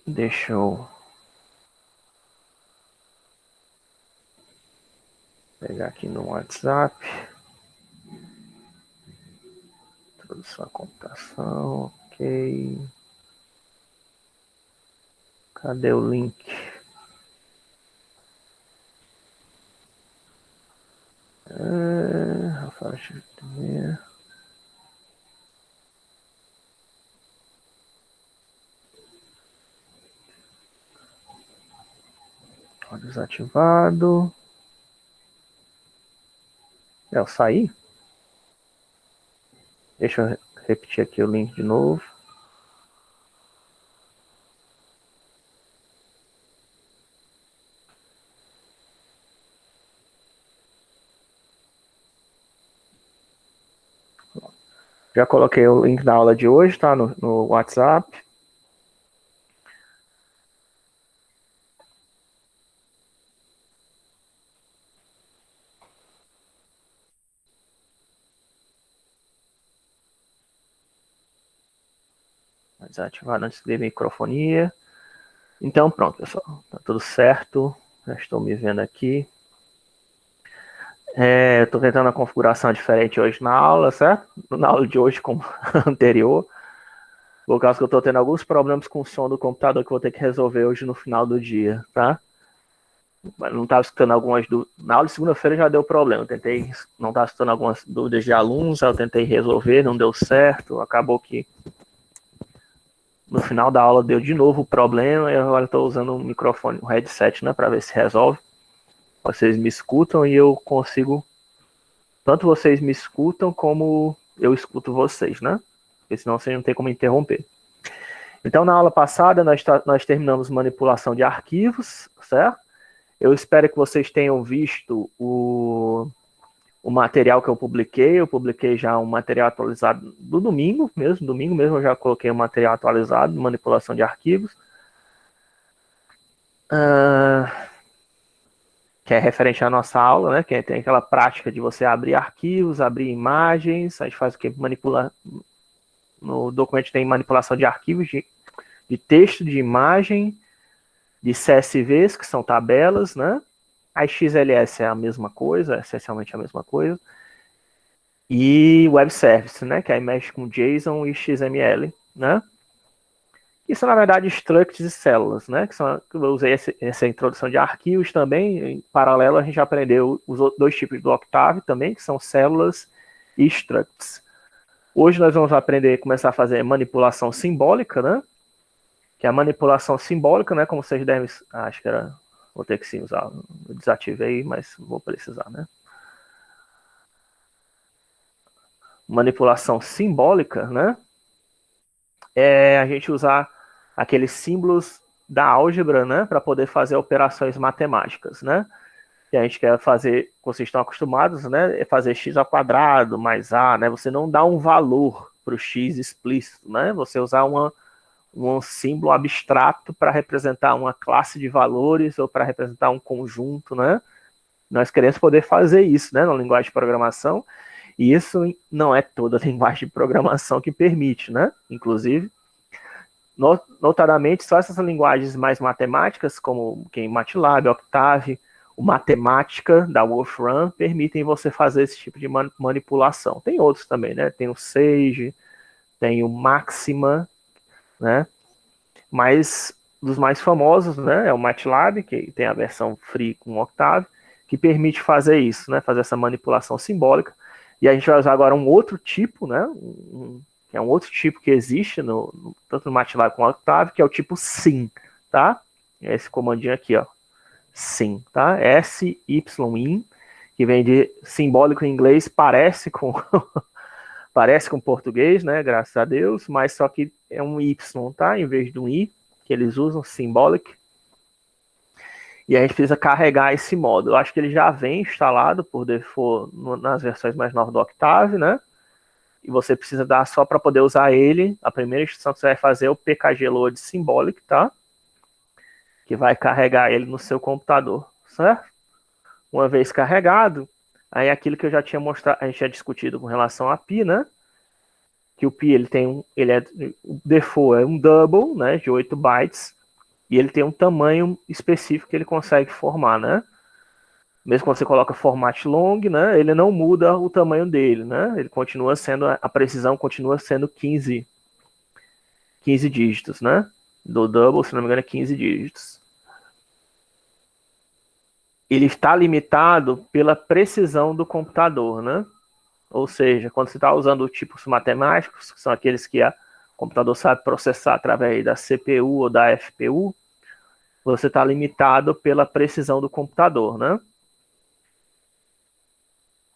Deixa eu pegar aqui no WhatsApp. Introdução à computação, ok. Cadê o link? Rafael Xavier. Desativado. Eu saí? Deixa eu repetir aqui o link de novo. Já coloquei o link da aula de hoje, tá? No WhatsApp. Desativado antes de microfonia. Então, pronto, pessoal. Tá tudo certo. Já estou me vendo aqui. Estou tentando uma configuração diferente hoje na aula, certo? Na aula de hoje, como anterior. Por causa que eu estou tendo alguns problemas com o som do computador que eu vou ter que resolver hoje no final do dia, tá? Não estava escutando algumas dúvidas. Na aula de segunda-feira já deu problema. Eu tentei, não estava escutando algumas dúvidas de alunos, eu tentei resolver, não deu certo. Acabou que no final da aula deu de novo o problema e agora estou usando um microfone, um headset, né, para ver se resolve. Vocês me escutam e eu consigo. Tanto vocês me escutam como eu escuto vocês, né? Porque senão você não tem como interromper. Então, na aula passada, nós terminamos manipulação de arquivos, certo? Eu espero que vocês tenham visto o material que eu publiquei. Eu publiquei já um material atualizado do domingo mesmo eu já coloquei um material atualizado de manipulação de arquivos. Que é referente à nossa aula, né? Que tem aquela prática de você abrir arquivos, abrir imagens, a gente faz o que? Manipula. No documento tem manipulação de arquivos de texto, de imagem, de CSVs, que são tabelas, né? A XLS é a mesma coisa, é essencialmente a mesma coisa. E Web Service, né? Que aí mexe com JSON e XML, né? Isso, na verdade, structs e células, né? Que eu usei essa introdução de arquivos também. Em paralelo, a gente aprendeu os dois tipos do Octave também, que são células e structs. Hoje nós vamos aprender, começar a fazer manipulação simbólica, né? Que é a manipulação simbólica, né? Como vocês devem... acho que era... Vou ter que sim usar. Eu desativei, mas vou precisar, né? Manipulação simbólica, né? É a gente usar aqueles símbolos da álgebra, né? Para poder fazer operações matemáticas, né? Que a gente quer fazer, vocês estão acostumados, né? É fazer x ao quadrado mais a, né? Você não dá um valor para o x explícito, né? Você usar um símbolo abstrato para representar uma classe de valores ou para representar um conjunto, né? Nós queremos poder fazer isso, né? Na linguagem de programação, e isso não é toda a linguagem de programação que permite, né? Inclusive, notadamente, só essas linguagens mais matemáticas, como MATLAB, Octave, o Matemática da Wolfram, permitem você fazer esse tipo de manipulação. Tem outros também, né? Tem o Sage, tem o Maxima, né? Mas dos mais famosos, né, é o MATLAB, que tem a versão free com Octave, que permite fazer isso, né, fazer essa manipulação simbólica. E a gente vai usar agora um outro tipo, né, que é um outro tipo que existe tanto no MATLAB como no Octave, que é o tipo SYN, tá? É esse comandinho aqui, ó, SYN, tá? SYN, que vem de simbólico em inglês, parece com parece com português, né? Graças a Deus, mas só que é um Y, tá? Em vez de um I, que eles usam, symbolic. E a gente precisa carregar esse módulo. Eu acho que ele já vem instalado por default nas versões mais novas do Octave, né? E você precisa dar só para poder usar ele. A primeira instrução que você vai fazer é o pkgload symbolic, tá? Que vai carregar ele no seu computador, certo? Uma vez carregado, aí aquilo que eu já tinha mostrado, a gente tinha discutido com relação a pi, né? Que o pi ele tem o default é um double, né, de 8 bytes, e ele tem um tamanho específico que ele consegue formar, né? Mesmo quando você coloca format long, né, ele não muda o tamanho dele, né? Ele continua sendo, a precisão continua sendo 15 dígitos, né? Do double, se não me engano, é 15 dígitos. Ele está limitado pela precisão do computador, né? Ou seja, quando você está usando tipos matemáticos, que são aqueles que o computador sabe processar através da CPU ou da FPU, você está limitado pela precisão do computador, né?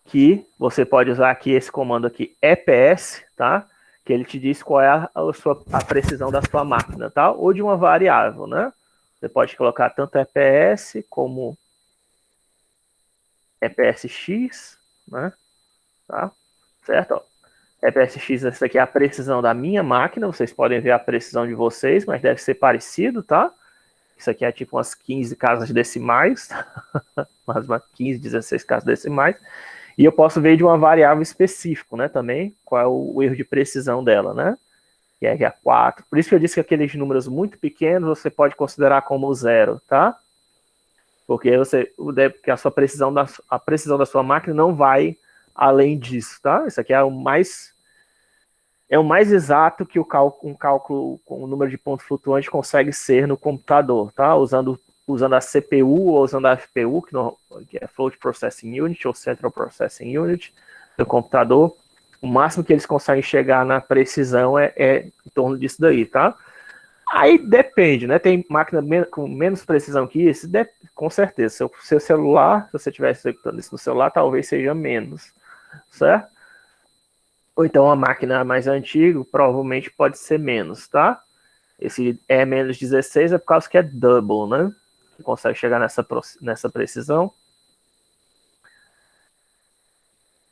Que você pode usar aqui esse comando aqui, EPS, tá? Que ele te diz qual é a precisão da sua máquina, tá? Ou de uma variável, né? Você pode colocar tanto EPS como EPSX, né? Tá? Certo? Ó. EPSX, essa aqui é a precisão da minha máquina, vocês podem ver a precisão de vocês, mas deve ser parecido, tá? Isso aqui é tipo umas 15 casas decimais, umas 15, 16 casas decimais. E eu posso ver de uma variável específica, né, também, qual é o erro de precisão dela, né? Que é a 4. Por isso que eu disse que aqueles números muito pequenos você pode considerar como zero, tá? Porque porque a sua precisão a precisão da sua máquina não vai além disso, tá? Isso aqui é o mais exato que um cálculo com o número de pontos flutuantes consegue ser no computador, tá? Usando a CPU ou usando a FPU, que é Float Processing Unit ou Central Processing Unit do computador, o máximo que eles conseguem chegar na precisão é em torno disso daí, tá? Aí depende, né? Tem máquina com menos precisão que isso, com certeza. Seu celular, se você estiver executando isso no celular, talvez seja menos, certo? Ou então uma máquina mais antiga, provavelmente pode ser menos, tá? Esse é menos 16 é por causa que é double, né? Que consegue chegar nessa precisão.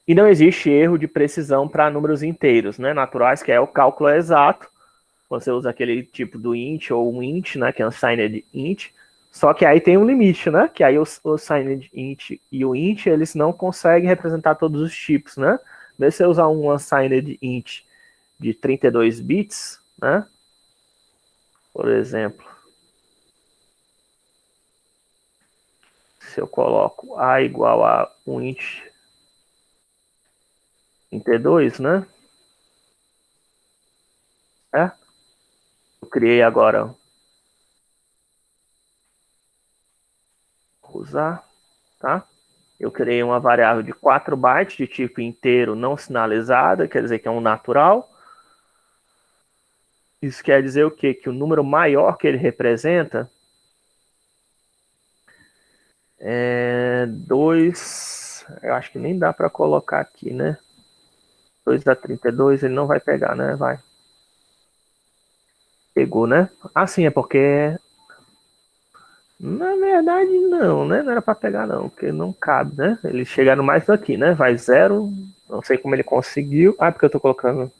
E não existe erro de precisão para números inteiros, né? Naturais, que é o cálculo exato. Você usa aquele tipo do int ou um int, né? Que é unsigned int. Só que aí tem um limite, né? Que aí o unsigned int e o int, eles não conseguem representar todos os tipos, né? Mesmo se você usar um unsigned int de 32 bits, né? Por exemplo, se eu coloco a igual a um int 32, né? É? Eu criei agora, vou usar, tá? Eu criei uma variável de 4 bytes de tipo inteiro não sinalizada, quer dizer que é um natural. Isso quer dizer o quê? Que o número maior que ele representa é 2. Eu acho que nem dá para colocar aqui, né? 2 dá 32, ele não vai pegar, né? Vai. Pegou, né? Assim, é porque na verdade, não, né? Não era para pegar, não, porque não cabe, né? Eles chegaram mais daqui, né? Vai zero. Não sei como ele conseguiu. Ah, porque eu tô colocando.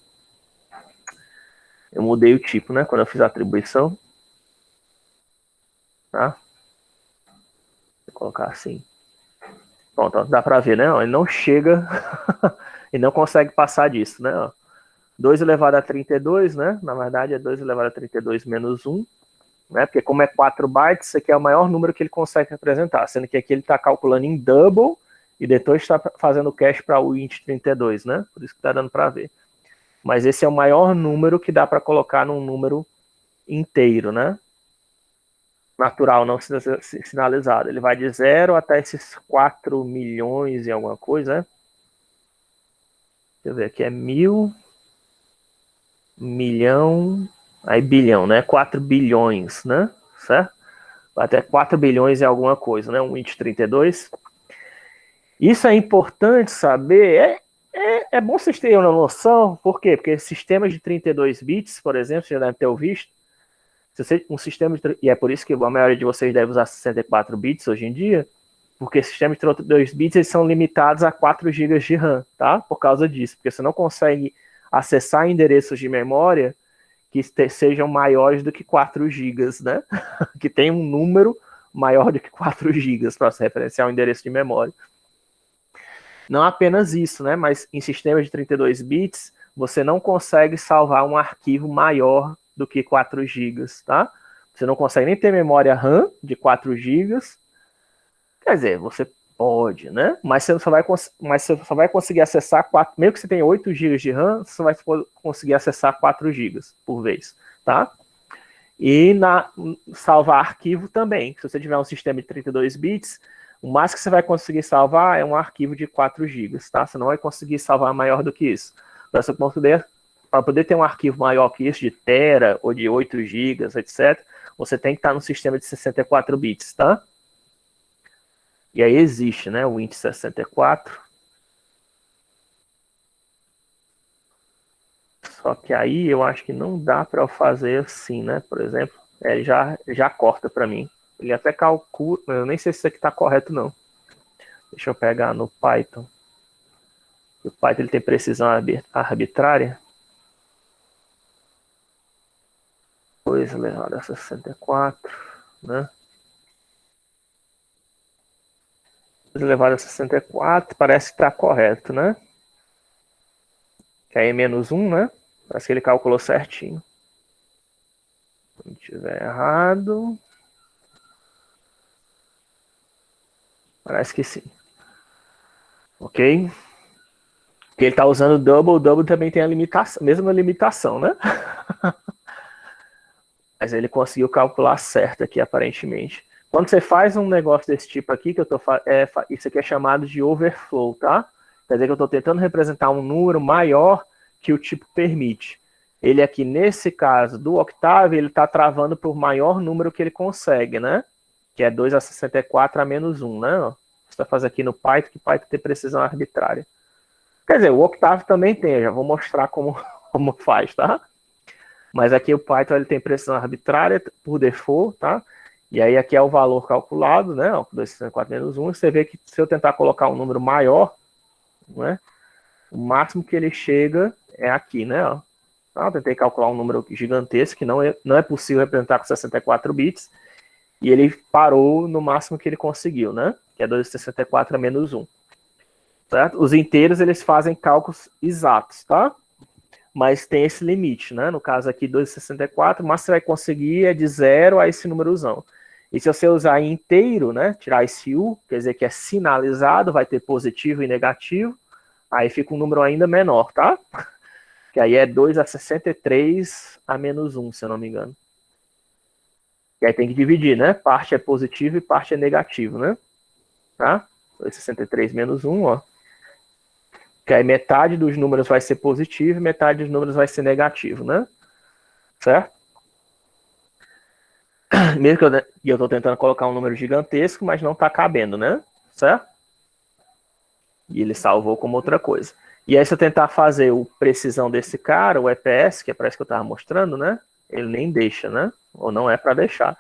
Eu mudei o tipo, né? Quando eu fiz a atribuição. Tá? Vou colocar assim. Pronto, ó, dá para ver, né? Ó, ele não chega e não consegue passar disso, né? Ó. 2 elevado a 32, né? Na verdade, é 2 elevado a 32 menos 1. Né? Porque como é 4 bytes, isso aqui é o maior número que ele consegue representar, sendo que aqui ele está calculando em double e depois está fazendo cache para o int 32, né? Por isso que está dando para ver. Mas esse é o maior número que dá para colocar num número inteiro, né? Natural, não sinalizado. Ele vai de 0 até esses 4 milhões e alguma coisa, né? Deixa eu ver aqui, é 1000, milhão, aí bilhão, né? 4 bilhões, né? Certo? Até 4 bilhões e alguma coisa, né? Um int 32. Isso é importante saber. É bom vocês terem uma noção. Por quê? Porque sistemas de 32 bits, por exemplo, você já deve ter ouvido. Um sistema e é por isso que a maioria de vocês deve usar 64 bits hoje em dia, porque sistemas de 32 bits eles são limitados a 4 GB de RAM, tá? Por causa disso, porque você não consegue acessar endereços de memória que sejam maiores do que 4 GB, né? Que tem um número maior do que 4 GB para se referenciar o endereço de memória. Não apenas isso, né? Mas em sistemas de 32 bits, você não consegue salvar um arquivo maior do que 4 GB, tá? Você não consegue nem ter memória RAM de 4 GB. Quer dizer, você pode, né? Mas você só vai conseguir acessar 4, mesmo que você tenha 8 GB de RAM, você vai conseguir acessar 4 GB por vez, tá? E salvar arquivo também. Se você tiver um sistema de 32 bits, o máximo que você vai conseguir salvar é um arquivo de 4 GB, tá? Você não vai conseguir salvar maior do que isso. Para poder ter um arquivo maior que isso, de tera ou de 8 GB, etc., você tem que estar no sistema de 64 bits, tá? E aí existe, né, o Win64. Só que aí eu acho que não dá para eu fazer assim, né? Por exemplo, ele já corta para mim. Ele até calcula, eu nem sei se isso aqui está correto não. Deixa eu pegar no Python. O Python ele tem precisão arbitrária. Coisa elevada a 64, né? Coisa elevada a 64, parece que está correto, né? Que aí é -1, né? Parece que ele calculou certinho. Se não estiver errado. Parece que sim. Ok? Porque ele está usando double, double também tem a limitação, mesma limitação, né? Mas ele conseguiu calcular certo aqui, aparentemente. Quando você faz um negócio desse tipo aqui, que eu tô isso aqui é chamado de overflow, tá? Quer dizer que eu estou tentando representar um número maior que o tipo permite. Ele aqui, nesse caso do Octave, ele está travando por maior número que ele consegue, né? Que é 2 a 64 a -1, né? Você vai fazer aqui no Python, que Python tem precisão arbitrária. Quer dizer, o Octave também tem, eu já vou mostrar como faz, tá? Mas aqui o Python ele tem precisão arbitrária por default, tá? E aí aqui é o valor calculado, né? 264 -1. Você vê que se eu tentar colocar um número maior, né? O máximo que ele chega é aqui, né? Ó. Então, eu tentei calcular um número gigantesco, que não é possível representar com 64 bits, e ele parou no máximo que ele conseguiu, né? Que é 264 a -1. Certo? Os inteiros, eles fazem cálculos exatos, tá? Mas tem esse limite, né? No caso aqui, 264, o máximo que você vai conseguir é de 0 a esse númerozão. E se você usar inteiro, né? Tirar esse U, quer dizer que é sinalizado, vai ter positivo e negativo, aí fica um número ainda menor, tá? Que aí é 2 a 63 a -1, se eu não me engano. E aí tem que dividir, né? Parte é positivo e parte é negativo, né? Tá? 263 -1, ó. Que aí metade dos números vai ser positivo e metade dos números vai ser negativo, né? Certo? Mesmo que eu estou tentando colocar um número gigantesco, mas não está cabendo, né? Certo? E ele salvou como outra coisa. E aí, se eu tentar fazer o precisão desse cara, o EPS, que parece que eu estava mostrando, né? Ele nem deixa, né? Ou não é para deixar.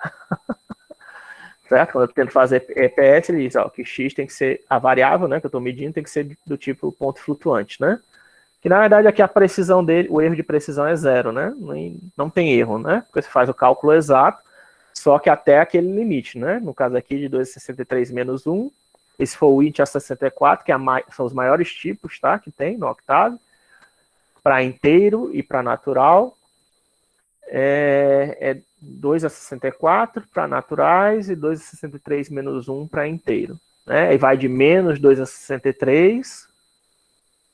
Certo? Quando eu tento fazer EPS, ele diz ó, que x tem que ser a variável, né? Que eu estou medindo tem que ser do tipo ponto flutuante, né? Que na verdade aqui a precisão dele, o erro de precisão é 0, né? Não tem erro, né? Porque você faz o cálculo exato, só que até aquele limite, né? No caso aqui de 263 -1, esse for o int a 64, que são os maiores tipos, tá? Que tem no Octave, para inteiro e para natural, é 2 a 64 para naturais e 2 a 63 -1 para inteiro, né? E vai de -2 a 63,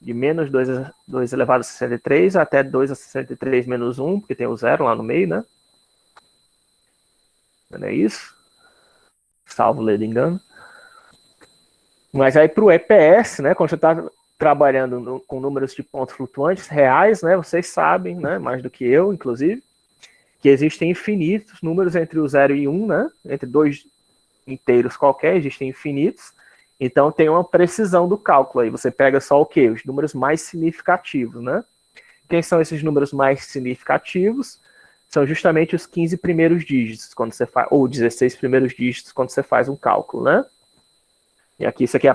de -2 elevado a 63 até 2 a 63 -1, porque tem o zero lá no meio, né? Não é isso? Salvo ledo engano. Mas aí para o EPS, né? Quando você está trabalhando com números de pontos flutuantes reais, né? Vocês sabem, né? Mais do que eu, inclusive, que existem infinitos números entre o 0 e 1, né? Entre dois inteiros qualquer, existem infinitos. Então tem uma precisão do cálculo aí. Você pega só o quê? Os números mais significativos, né? Quem são esses números mais significativos? São justamente os 15 primeiros dígitos, quando você faz, ou 16 primeiros dígitos, quando você faz um cálculo, né? E aqui, isso aqui é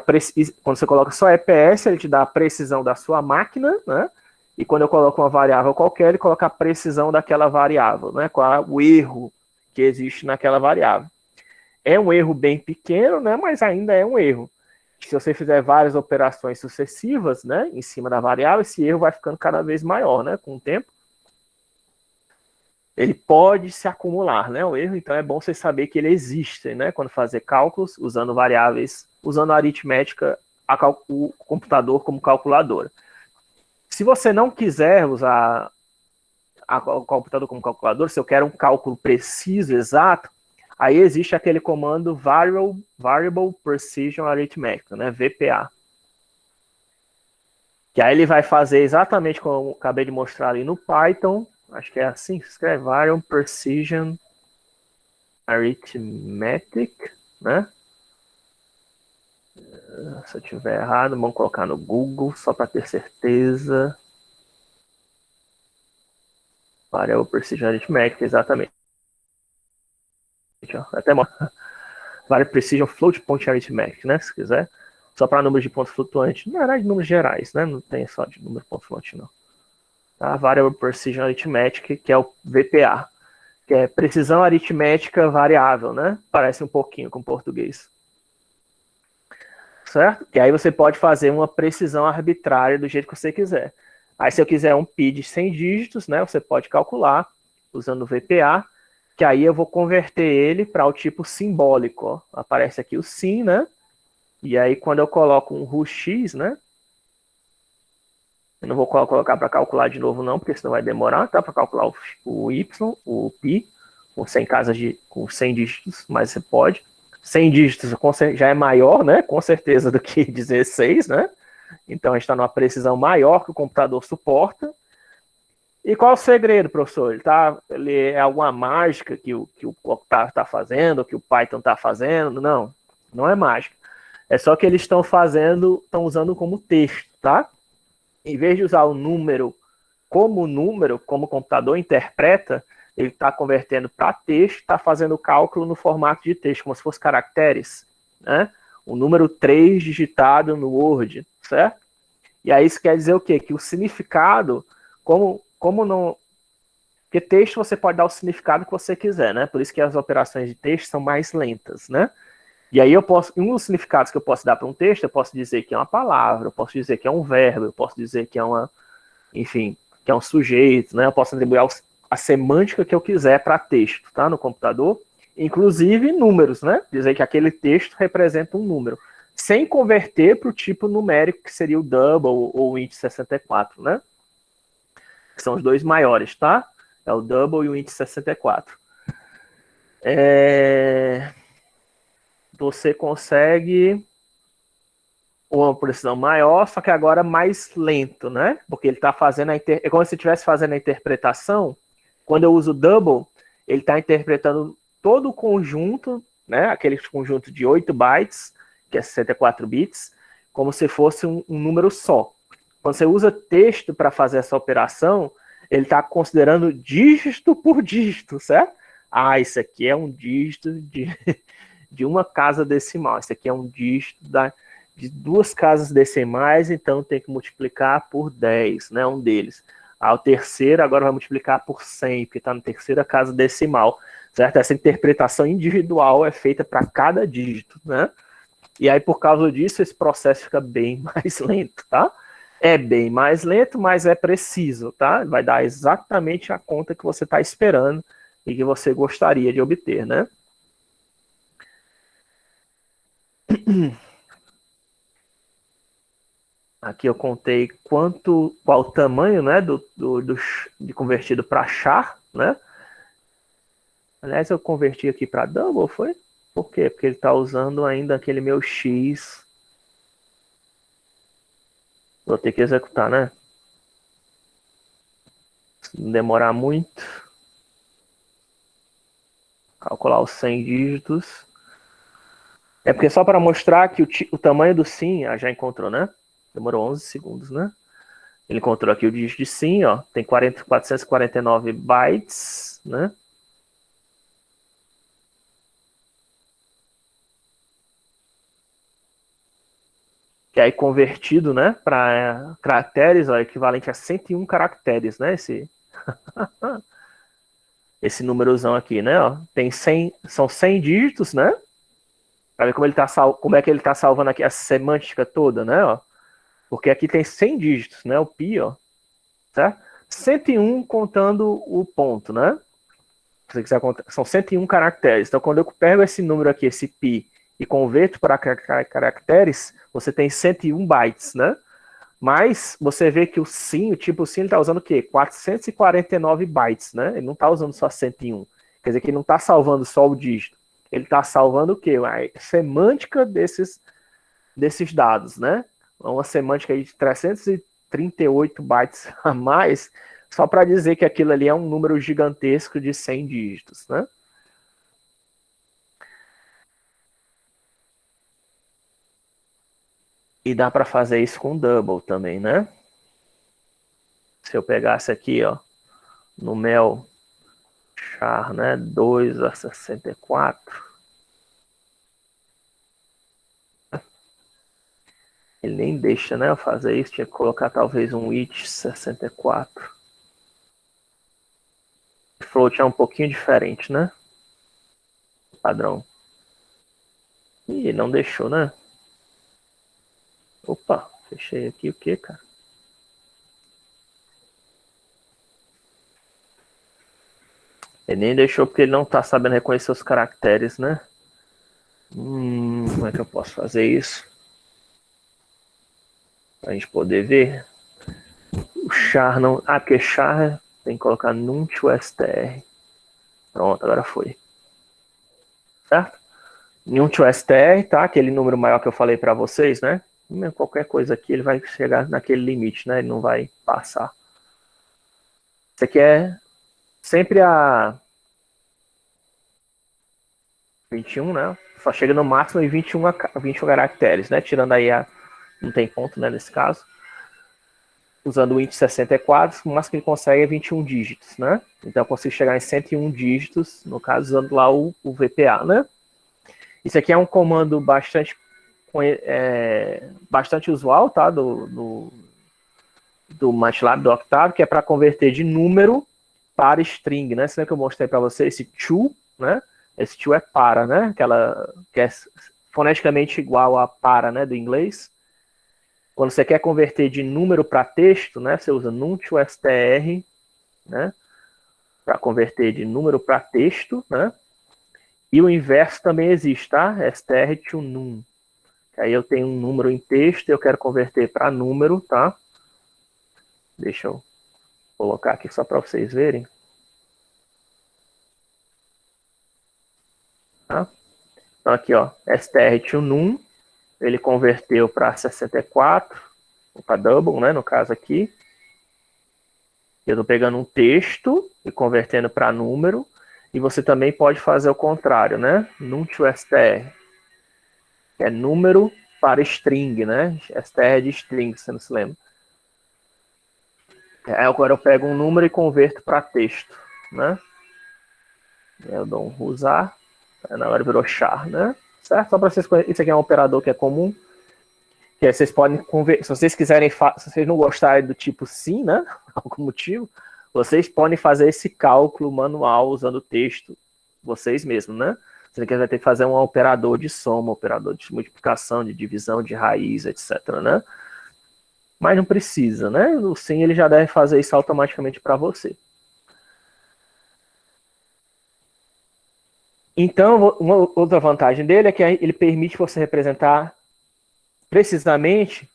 quando você coloca só EPS, ele te dá a precisão da sua máquina, né? E quando eu coloco uma variável qualquer, ele coloca a precisão daquela variável, né? Qual é o erro que existe naquela variável. É um erro bem pequeno, né? Mas ainda é um erro. Se você fizer várias operações sucessivas, né, em cima da variável, esse erro vai ficando cada vez maior, né, com o tempo. ele pode se acumular, né? O erro, então é bom você saber que ele existe, né? Quando fazer cálculos usando variáveis, usando a aritmética, o computador como calculadora. Se você não quiser usar o computador como calculador, se eu quero um cálculo preciso, exato, aí existe aquele comando Variable Precision Arithmetic, né? VPA. Que aí ele vai fazer exatamente como eu acabei de mostrar ali no Python. Acho que é assim que se escreve, Variable Precision Arithmetic, né? Se eu tiver errado, vamos colocar no Google, só para ter certeza. Variable Precision Arithmetic, exatamente. Até Variable Precision Float Point Arithmetic, né? Se quiser. Só para números de ponto flutuante. Na verdade, números gerais, né? Não tem só de número de ponto flutuante, não. Tá? Variable Precision Arithmetic, que é o VPA. Que é precisão aritmética variável, né? Parece um pouquinho com português. Certo? Que aí você pode fazer uma precisão arbitrária do jeito que você quiser. Aí se eu quiser um pi de 100 dígitos, né? Você pode calcular usando o VPA, que aí eu vou converter ele para o tipo simbólico. Ó. Aparece aqui o sim, né? E aí quando eu coloco um RuX, né? Eu não vou colocar para calcular de novo não, porque senão vai demorar, tá? Para calcular o y, o pi, com 100 dígitos, mas você pode. 100 dígitos já é maior, né? Com certeza, do que 16, né? Então a gente está numa precisão maior que o computador suporta. E qual é o segredo, professor? Ele é alguma mágica que o Octave está fazendo, que o Python está fazendo? Não, não é mágica. É só que eles estão usando como texto, tá? Em vez de usar o número, como o computador interpreta, ele está convertendo para texto, está fazendo o cálculo no formato de texto, como se fosse caracteres, né? O número 3 digitado no Word, certo? E aí isso quer dizer o quê? Que o significado, como não... Porque texto você pode dar o significado que você quiser, né? Por isso que as operações de texto são mais lentas, né? E aí um dos significados que eu posso dar para um texto, eu posso dizer que é uma palavra, eu posso dizer que é um verbo, eu posso dizer que é enfim, que é um sujeito, né? Eu posso atribuir a semântica que eu quiser para texto, tá? No computador, inclusive números, né? Dizer que aquele texto representa um número, sem converter para o tipo numérico que seria o double ou o int 64, né? Que são os dois maiores, tá? É o double e o int 64. Você consegue uma precisão maior, só que agora mais lento, né? Porque ele está fazendo é como se estivesse fazendo a interpretação. Quando eu uso double, ele está interpretando todo o conjunto, né? Aquele conjunto de 8 bytes, que é 64 bits, como se fosse um número só. Quando você usa texto para fazer essa operação, ele está considerando dígito por dígito, certo? Ah, isso aqui é um dígito de uma casa decimal, isso aqui é um dígito de 2 casas decimais, então tem que multiplicar por 10, né, um deles. O terceiro agora vai multiplicar por 100, porque está na terceira casa decimal, certo? Essa interpretação individual é feita para cada dígito, né? E aí, por causa disso, esse processo fica bem mais lento, tá? É bem mais lento, mas é preciso, tá? Vai dar exatamente a conta que você está esperando e que você gostaria de obter, né? Aqui eu contei qual o tamanho, né, de convertido para char, né? Aliás, eu converti aqui para double, foi? Por quê? Porque ele está usando ainda aquele meu x. Vou ter que executar, né? Se não demorar muito. Calcular os 100 dígitos. É porque só para mostrar que o tamanho do sim, já encontrou, né? Demorou 11 segundos, né? Ele encontrou aqui o dígito de sim, ó. Tem 449 bytes, né? Que aí convertido, né, para caracteres, ó, equivalente a 101 caracteres, né, esse númerozão aqui, né, ó, tem 100, são 100 dígitos, né, para ver como é que ele está salvando aqui a semântica toda, né, ó, porque aqui tem 100 dígitos, né, o pi, ó, tá? 101 contando o ponto, né, Se você quiser contar, são 101 caracteres. Então, quando eu pego esse número aqui, esse pi, e converto para caracteres, você tem 101 bytes, né? Mas você vê que o sim, o tipo sim, ele está usando o quê? 449 bytes, né? Ele não está usando só 101. Quer dizer que ele não está salvando só o dígito. Ele está salvando o quê? A semântica desses dados, né? Uma semântica aí de 338 bytes a mais, só para dizer que aquilo ali é um número gigantesco de 100 dígitos, né? E dá para fazer isso com double também, né? Se eu pegasse aqui, ó, no mel char, né, 2 a 64, ele nem deixa, né, eu fazer isso, tinha que colocar talvez um it 64. O float é um pouquinho diferente, né? Padrão. Ih, não deixou, né? Opa, fechei aqui o que, cara? Ele nem deixou porque ele não tá sabendo reconhecer os caracteres, né? Como é que eu posso fazer isso? Pra gente poder ver. O char não... Ah, porque char tem que colocar num2str. Pronto, agora foi. Certo? Num2str, tá? Aquele número maior que eu falei pra vocês, né? Qualquer coisa aqui, ele vai chegar naquele limite, né? Ele não vai passar. Isso aqui é sempre a 21, né? Só chega no máximo em 21 caracteres, né? Tirando aí a... Não tem ponto, né, nesse caso. Usando o int 64, o máximo que ele consegue é 21 dígitos, né? Então eu consigo chegar em 101 dígitos, no caso, usando lá o VPA, né? Isso aqui é um comando bastante usual, tá? Do MATLAB, do Octave, que é para converter de número para string, né? Esse que eu mostrei para você, esse to, né? Esse to é para, né? Aquela que é foneticamente igual a para, né? Do inglês. Quando você quer converter de número para texto, né? Você usa num2str, né? Para converter de número para texto, né? E o inverso também existe, tá? str to num. Aí eu tenho um número em texto e eu quero converter para número, tá? Deixa eu colocar aqui só para vocês verem. Tá? Então aqui, ó, str to num, ele converteu para 64, para double, né, no caso aqui. Eu estou pegando um texto e convertendo para número, e você também pode fazer o contrário, né? Num2str, que é número para string, né? str é de string, você não se lembra. Aí agora eu pego um número e converto para texto, né? Eu dou um usar, na hora virou char, né? Certo? Só para vocês conhecerem, isso aqui é um operador que é comum, que vocês podem converter, se vocês quiserem, se vocês não gostarem do tipo sim, né? Por algum motivo, vocês podem fazer esse cálculo manual usando texto, vocês mesmos, né? Você vai ter que fazer um operador de soma, operador de multiplicação, de divisão, de raiz, etc, né? Mas não precisa, né? O sim ele já deve fazer isso automaticamente para você. Então, uma outra vantagem dele é que ele permite você representar precisamente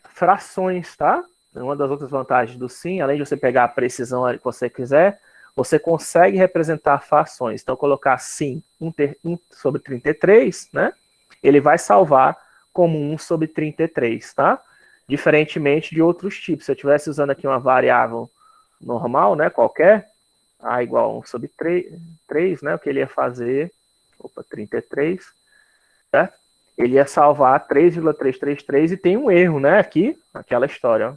frações, tá? Uma das outras vantagens do sim, além de você pegar a precisão que você quiser, você consegue representar frações. Então, colocar sim 1 sobre 33, né? Ele vai salvar como 1 sobre 33, tá? Diferentemente de outros tipos. Se eu estivesse usando aqui uma variável normal, né, qualquer, a igual a 1 sobre 3, né, o que ele ia fazer, 33, certo? Ele ia salvar 3,333 e tem um erro, né, aqui, aquela história, ó.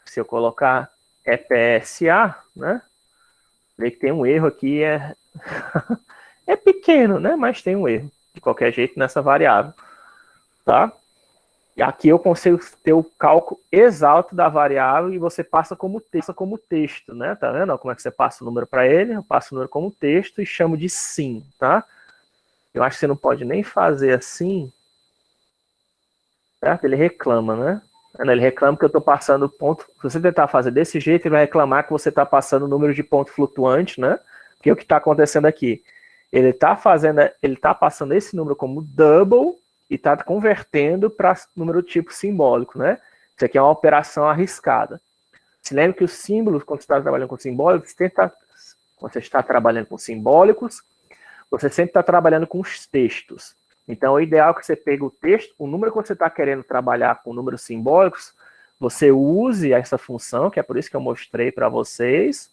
Se eu colocar EPSA, né, vê que tem um erro aqui, é pequeno, né, mas tem um erro, de qualquer jeito, nessa variável, tá? E aqui eu consigo ter o cálculo exato da variável e você passa como texto, né? Tá vendo como é que você passa o número para ele? Eu passo o número como texto e chamo de sim, tá? Eu acho que você não pode nem fazer assim, certo? Ele reclama, né? Ele reclama que eu estou passando ponto. Se você tentar fazer desse jeito, ele vai reclamar que você está passando o número de ponto flutuante, né? Que é o que está acontecendo aqui. Ele está passando esse número como double e está convertendo para número tipo simbólico, né? Isso aqui é uma operação arriscada. Se lembra que os símbolos, quando você está trabalhando com simbólicos, quando você está trabalhando com simbólicos, você sempre está trabalhando com os textos. Então, o ideal é que você pegue o texto, o número que você está querendo trabalhar com números simbólicos, você use essa função, que é por isso que eu mostrei para vocês,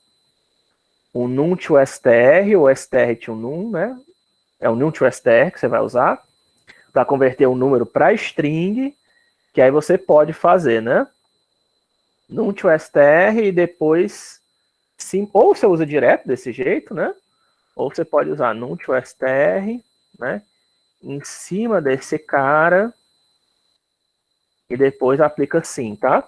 o num to str, ou str to num, né? É o num to str que você vai usar, para converter o número para string, que aí você pode fazer, né? Num to str e depois, sim, ou você usa direto desse jeito, né? Ou você pode usar num to str, né? Em cima desse cara e depois aplica sim, tá?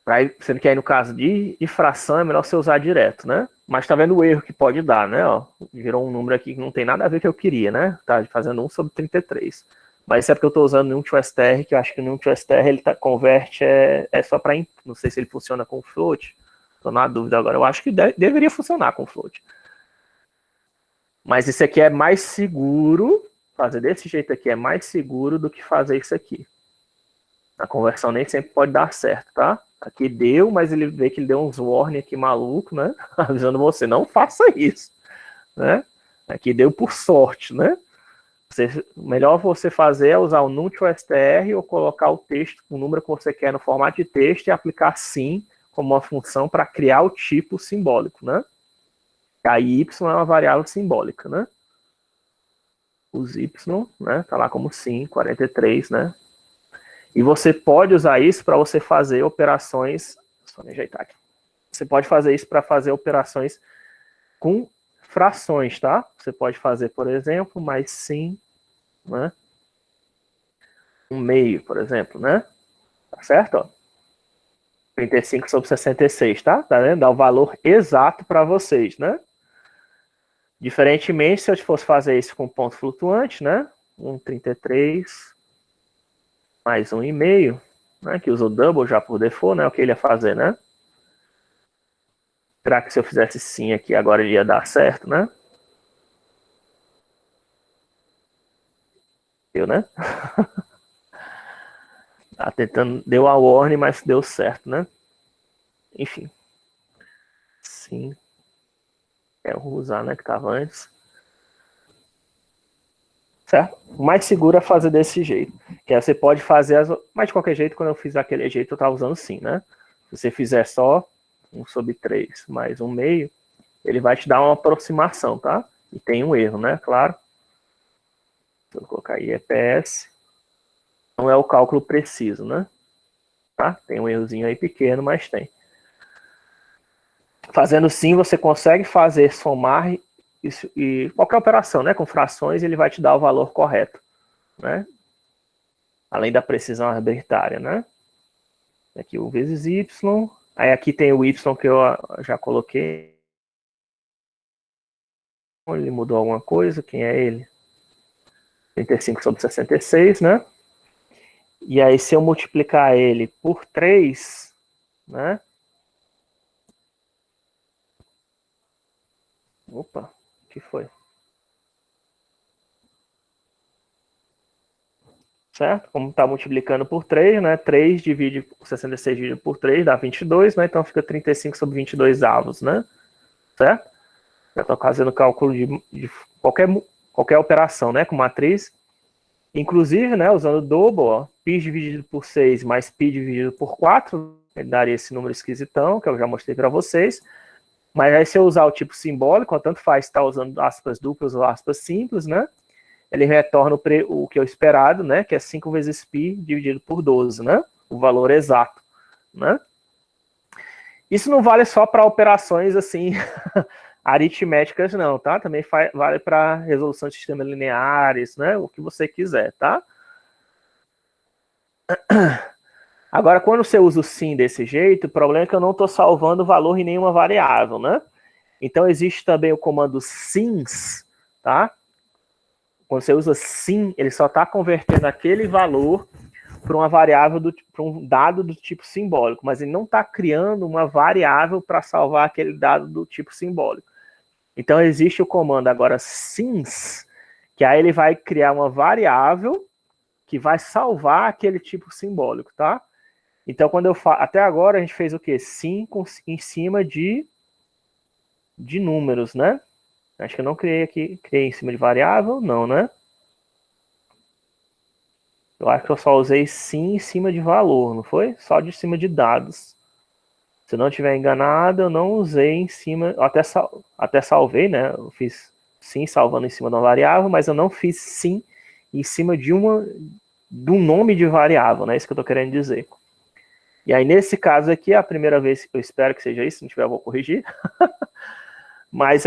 Aí, sendo que aí no caso de fração é melhor você usar direto, né? Mas tá vendo o erro que pode dar, né? Ó, virou um número aqui que não tem nada a ver com o que eu queria, né? Tá fazendo 1 sobre 33. Mas isso é porque eu tô usando num to str, que eu acho que num to str ele converte só para, não sei se ele funciona com float. Tô na dúvida agora. Eu acho que deveria funcionar com float. Mas isso aqui é mais seguro, fazer desse jeito aqui é mais seguro do que fazer isso aqui. A conversão nem sempre pode dar certo, tá? Aqui deu, mas ele vê que ele deu uns warning aqui maluco, né? Avisando você, não faça isso, né? Aqui deu por sorte, né? Melhor você fazer é usar o num to str ou colocar o texto, o número que você quer no formato de texto e aplicar sim como uma função para criar o tipo simbólico, né? A y é uma variável simbólica, né? Os y, né? Tá lá como sim, 43, né? E você pode usar isso para você fazer operações. Só me ajeitar aqui. Você pode fazer isso para fazer operações com frações, tá? Você pode fazer, por exemplo, mais sim, né? Um meio, por exemplo, né? Tá certo? Ó. 35 sobre 66, tá? Tá vendo? Dá o valor exato para vocês, né? Diferentemente, se eu fosse fazer isso com ponto flutuante, né? 1,33 mais 1,5, né? Que usa o double já por default, né? O que ele ia fazer, né? Será que se eu fizesse sim aqui, agora ele ia dar certo, né? Deu, né? Tá tentando, deu a warning, mas deu certo, né? Enfim. Sim. É o usar, né? Que tava antes. Certo? O mais seguro é fazer desse jeito. Que aí você pode fazer mas de qualquer jeito, quando eu fiz aquele jeito, eu tava usando sim, né? Se você fizer só 1 sobre 3 mais 1 meio, ele vai te dar uma aproximação, tá? E tem um erro, né? Claro. Se eu colocar aí EPS, não é o cálculo preciso, né? Tá? Tem um errozinho aí pequeno, mas tem. Fazendo sim, você consegue fazer somar isso, e qualquer operação, né? Com frações, ele vai te dar o valor correto, né? Além da precisão arbitrária, né? Aqui o vezes y. Aí aqui tem o y que eu já coloquei. Ele mudou alguma coisa? Quem é ele? 35 sobre 66, né? E aí, se eu multiplicar ele por 3, né? Opa, o que foi? Certo? Como está multiplicando por 3, né? 3 divide 66 divide por 3 dá 22, né? Então fica 35 sobre 22 avos, né? Certo? Já estou fazendo cálculo de qualquer operação, né? Com matriz. Inclusive, né? Usando double, ó, π dividido por 6 mais π dividido por 4, ele daria esse número esquisitão, que eu já mostrei para vocês. Mas aí se eu usar o tipo simbólico, tanto faz estar usando aspas duplas ou aspas simples, né? Ele retorna o que é o esperado, né? Que é 5 vezes π dividido por 12, né? O valor exato, né? Isso não vale só para operações assim aritméticas, não, tá? Também vale para resolução de sistemas lineares, né? O que você quiser, tá? Agora, quando você usa o sim desse jeito, o problema é que eu não estou salvando valor em nenhuma variável, né? Então, existe também o comando sims, tá? Quando você usa sim, ele só está convertendo aquele valor para uma variável, para um dado do tipo simbólico, mas ele não está criando uma variável para salvar aquele dado do tipo simbólico. Então existe o comando agora sins, que aí ele vai criar uma variável que vai salvar aquele tipo simbólico, tá? Então quando eu falo, até agora a gente fez o quê? Sim em cima de números, né? Acho que eu não criei aqui, criei em cima de variável, não, né? Eu acho que eu só usei sim em cima de valor, não foi? Só de cima de dados. Se eu não estiver enganado, eu não usei em cima, até salvei, né? Eu fiz sim salvando em cima de uma variável, mas eu não fiz sim em cima de um nome de variável, né? Isso que eu tô querendo dizer. E aí, nesse caso aqui, é a primeira vez, eu espero que seja isso, se não tiver eu vou corrigir. Mas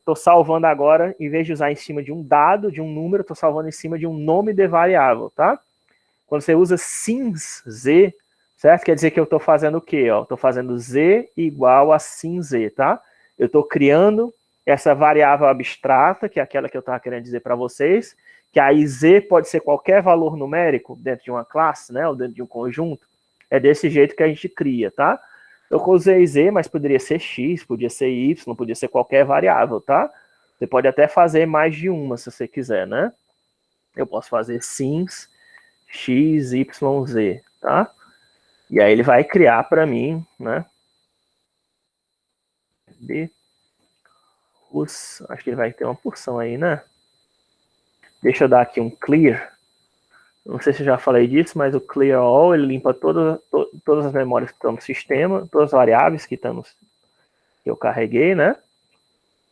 tô salvando agora, em vez de usar em cima de um dado, de um número, tô salvando em cima de um nome de variável, tá? Quando você usa sims z, certo? Quer dizer que eu estou fazendo o quê? Estou fazendo z igual a sim z, tá? Eu estou criando essa variável abstrata, que é aquela que eu estava querendo dizer para vocês, que aí z pode ser qualquer valor numérico dentro de uma classe, né? Ou dentro de um conjunto. É desse jeito que a gente cria, tá? Eu usei z, mas poderia ser x, podia ser y, podia ser qualquer variável, tá? Você pode até fazer mais de uma, se você quiser, né? Eu posso fazer sims x, y, z, tá? E aí ele vai criar para mim, né? Acho que ele vai ter uma porção aí, né? Deixa eu dar aqui um clear. Não sei se eu já falei disso, mas o clear all, ele limpa todas as memórias que estão no sistema, todas as variáveis que eu carreguei, né?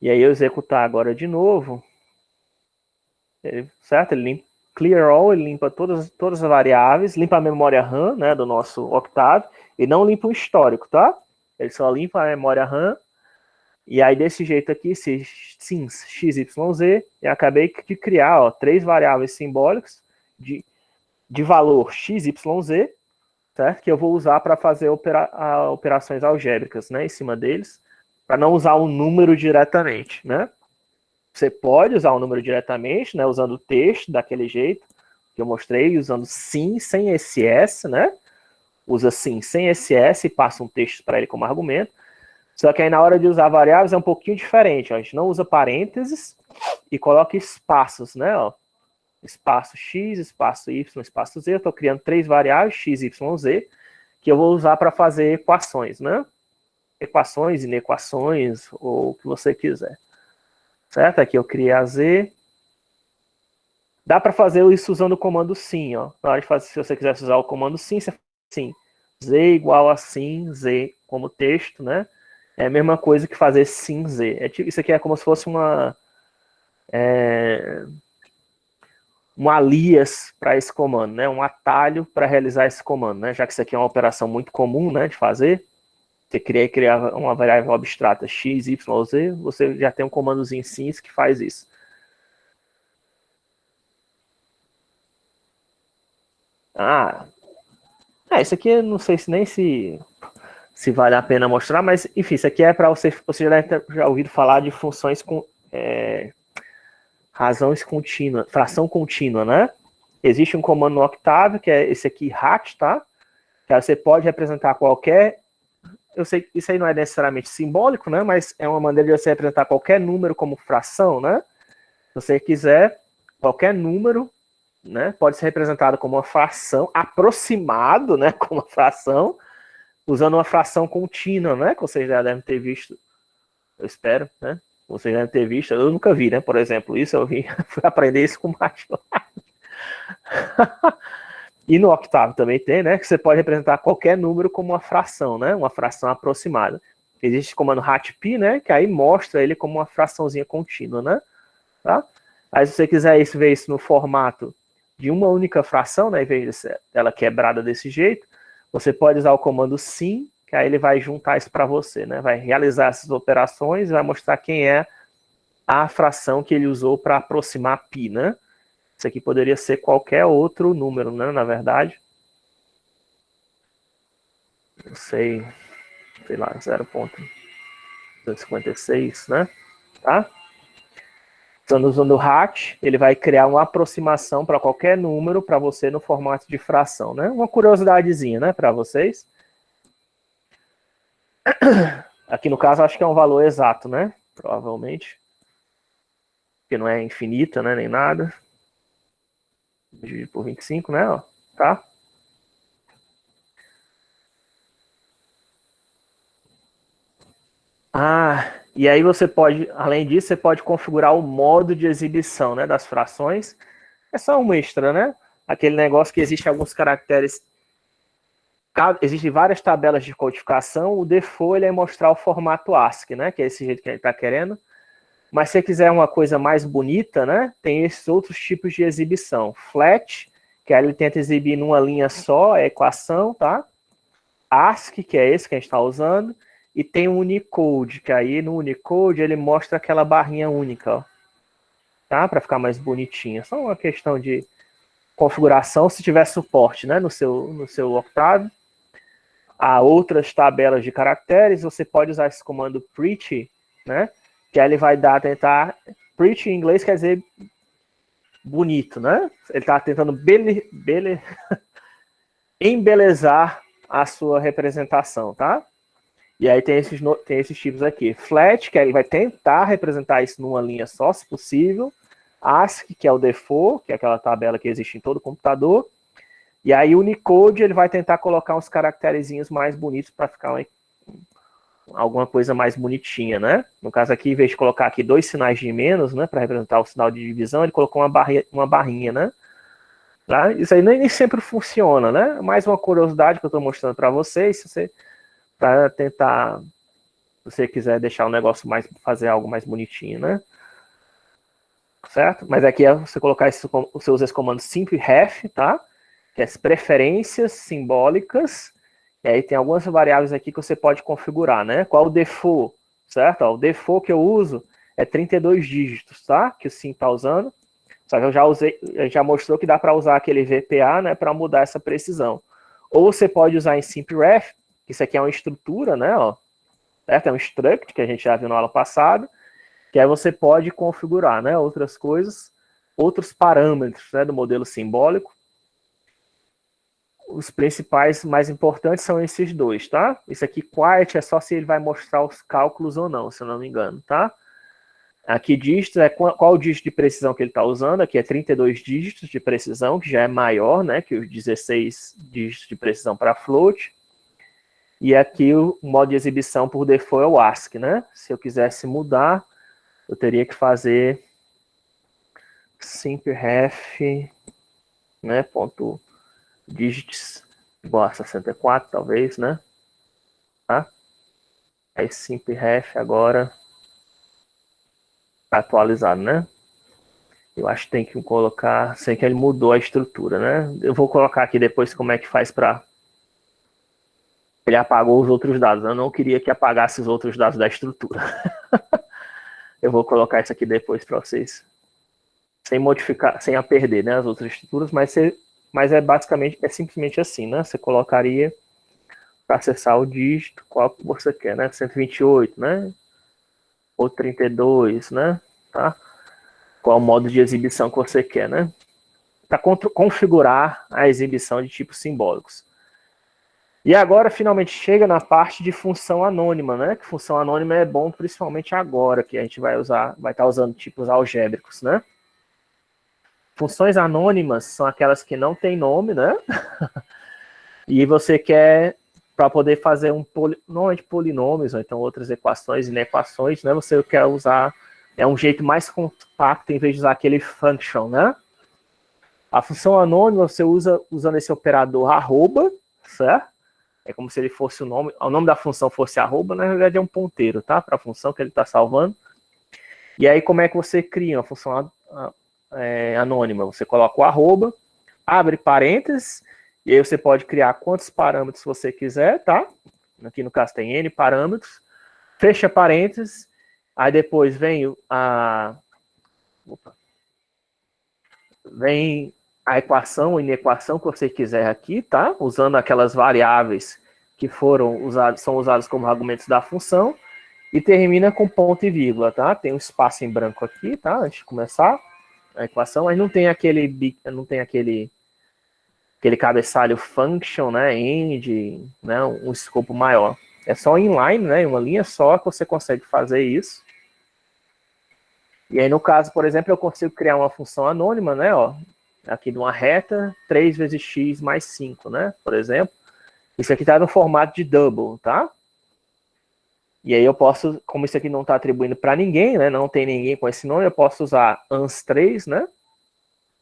E aí eu executar agora de novo, certo? Ele limpa clear all, ele limpa todas as variáveis, limpa a memória RAM, né, do nosso Octave, e não limpa o histórico, tá? Ele só limpa a memória RAM. E aí, desse jeito aqui, sims xyz, eu acabei de criar, ó, 3 variáveis simbólicas de valor xyz, certo? Que eu vou usar para fazer operações algébricas, né, em cima deles, para não usar um número diretamente, né? Você pode usar um número diretamente, né, usando o texto daquele jeito que eu mostrei, usando sim sem ss, né? Usa sim sem ss e passa um texto para ele como argumento. Só que aí na hora de usar variáveis é um pouquinho diferente. Ó. A gente não usa parênteses e coloca espaços, né? Ó. Espaço x, espaço y, espaço z. Eu estou criando 3 variáveis, x, y, z, que eu vou usar para fazer equações, né? Equações, inequações, ou o que você quiser. Certo? Aqui eu criei a z. Dá para fazer isso usando o comando sim, ó. Na hora de fazer, se você quiser usar o comando sim, você faz sim. Z igual a sim, z como texto, né? É a mesma coisa que fazer sim z. Isso aqui é como se fosse um alias para esse comando, né? Um atalho para realizar esse comando, né? Já que isso aqui é uma operação muito comum, né, de fazer. Você criar uma variável abstrata x, y, z, você já tem um comandozinho sims que faz isso. Isso aqui eu não sei se nem se vale a pena mostrar, mas enfim, isso aqui é para você já deve ter já ouvido falar de funções com razões contínuas, fração contínua, né? Existe um comando no Octave, que é esse aqui, hat, tá? Que você pode representar qualquer, eu sei que isso aí não é necessariamente simbólico, né? Mas é uma maneira de você representar qualquer número como fração, né? Se você quiser, qualquer número, né? Pode ser representado como uma fração, aproximado, né? Como uma fração, usando uma fração contínua, né? Que vocês já devem ter visto, eu espero, né? Vocês devem ter visto, eu nunca vi, né? Por exemplo, isso eu fui aprender isso com o Machio. E no Octave também tem, né? Que você pode representar qualquer número como uma fração, né? Uma fração aproximada. Existe o comando hatp, né? Que aí mostra ele como uma fraçãozinha contínua, né? Tá? Aí se você quiser ver isso no formato de uma única fração, né? Em vez de ser ela quebrada desse jeito, você pode usar o comando sim, que aí ele vai juntar isso para você, né? Vai realizar essas operações e vai mostrar quem é a fração que ele usou para aproximar π, né? Isso aqui poderia ser qualquer outro número, né? Na verdade. Não sei lá, 0,256, né? Tá? Usando o hatch, ele vai criar uma aproximação para qualquer número para você no formato de fração, né? Uma curiosidadezinha, né, para vocês. Aqui no caso, acho que é um valor exato, né? Provavelmente. Porque não é infinita, né, nem nada. Dividido por 25, né, ó, tá? E aí você pode, além disso, você pode configurar o modo de exibição, né, das frações. É só um extra, né? Aquele negócio que existe alguns caracteres, existem várias tabelas de codificação, o default ele é mostrar o formato ASCII, né, que é esse jeito que a gente está querendo. Mas se você quiser uma coisa mais bonita, né, tem esses outros tipos de exibição. Flat, que aí ele tenta exibir numa linha só a equação, tá? ASCII, que é esse que a gente está usando. E tem o Unicode, que aí no Unicode ele mostra aquela barrinha única, ó, tá? Para ficar mais bonitinha. Só uma questão de configuração, se tiver suporte, né, no seu Octave. Há outras tabelas de caracteres, você pode usar esse comando pretty, né? Que aí ele vai tentar... Pretty em inglês quer dizer bonito, né? Ele está tentando embelezar a sua representação, tá? E aí tem esses tipos aqui. Flat, que aí vai tentar representar isso numa linha só, se possível. ASCII, que é o default, que é aquela tabela que existe em todo computador. E aí o Unicode, ele vai tentar colocar uns caracterezinhos mais bonitos para ficar alguma coisa mais bonitinha, né? No caso aqui, em vez de colocar aqui 2 sinais de menos, né, para representar o sinal de divisão, ele colocou uma barrinha, né? Tá? Isso aí nem sempre funciona, né? Mais uma curiosidade que eu estou mostrando para vocês, para tentar, se você quiser deixar o negócio fazer algo mais bonitinho, né? Certo? Mas aqui você colocar você usa esse comando simplref, tá? Que é as preferências simbólicas. E aí tem algumas variáveis aqui que você pode configurar, né? Qual o default, certo? Ó, o default que eu uso é 32 dígitos, tá? Que o Sim está usando. Só que já mostrou que dá para usar aquele VPA, né? Para mudar essa precisão. Ou você pode usar em simplref, que isso aqui é uma estrutura, né? Ó, certo? É um struct que a gente já viu na aula passada. Que aí você pode configurar, né? Outras coisas, outros parâmetros, né? Do modelo simbólico. Os principais, mais importantes são esses dois, tá? Isso aqui, quiet, é só se ele vai mostrar os cálculos ou não, se eu não me engano, tá? Aqui, dígitos, é qual o dígito de precisão que ele está usando. Aqui é 32 dígitos de precisão, que já é maior, né, que os 16 dígitos de precisão para float. E aqui o modo de exibição por default é o ASCII, né? Se eu quisesse mudar, eu teria que fazer simplref, né, ponto digits igual a 64, talvez, né? Tá? Aí simplref agora tá atualizado, né? Eu acho que tem que colocar, sei que ele mudou a estrutura, né? Eu vou colocar aqui depois como é que faz para... Ele apagou os outros dados. Eu não queria que apagasse os outros dados da estrutura. Eu vou colocar isso aqui depois para vocês, sem modificar, sem a perder, né, as outras estruturas, mas é basicamente, é simplesmente assim, né? Você colocaria para acessar o dígito, qual que você quer, né? 128, né? Ou 32, né? Tá? Qual o modo de exibição que você quer, né? Para configurar a exibição de tipos simbólicos. E agora, finalmente, chega na parte de função anônima, né? Que função anônima é bom principalmente agora, que a gente vai estar usando tipos algébricos, né? Funções anônimas são aquelas que não têm nome, né? E você quer, para poder fazer normalmente polinômios, ou então outras equações e inequações, né? Você quer usar, é um jeito mais compacto, em vez de usar aquele function, né? A função anônima você usa usando esse operador arroba, certo? É como se ele fosse o nome da função fosse arroba, na verdade é um ponteiro, tá? Para a função que ele está salvando. E aí como é que você cria uma função anônima? Você coloca o arroba, abre parênteses, e aí você pode criar quantos parâmetros você quiser, tá? Aqui no caso tem N parâmetros, fecha parênteses, aí depois vem vem a equação ou inequação que você quiser aqui, tá? Usando aquelas variáveis que são usadas como argumentos da função. e termina com ponto e vírgula, tá? Tem um espaço em branco aqui, tá? Antes de começar a equação, mas não tem aquele cabeçalho function, né? End, né? Um escopo maior. É só inline, né? Uma linha só que você consegue fazer isso. E aí, no caso, por exemplo, eu consigo criar uma função anônima, né? Ó, aqui de uma reta, 3 vezes x mais 5, né? Por exemplo. Isso aqui está no formato de double, tá? E aí eu posso, como isso aqui não está atribuindo para ninguém, né? Não tem ninguém com esse nome, eu posso usar ans3, né?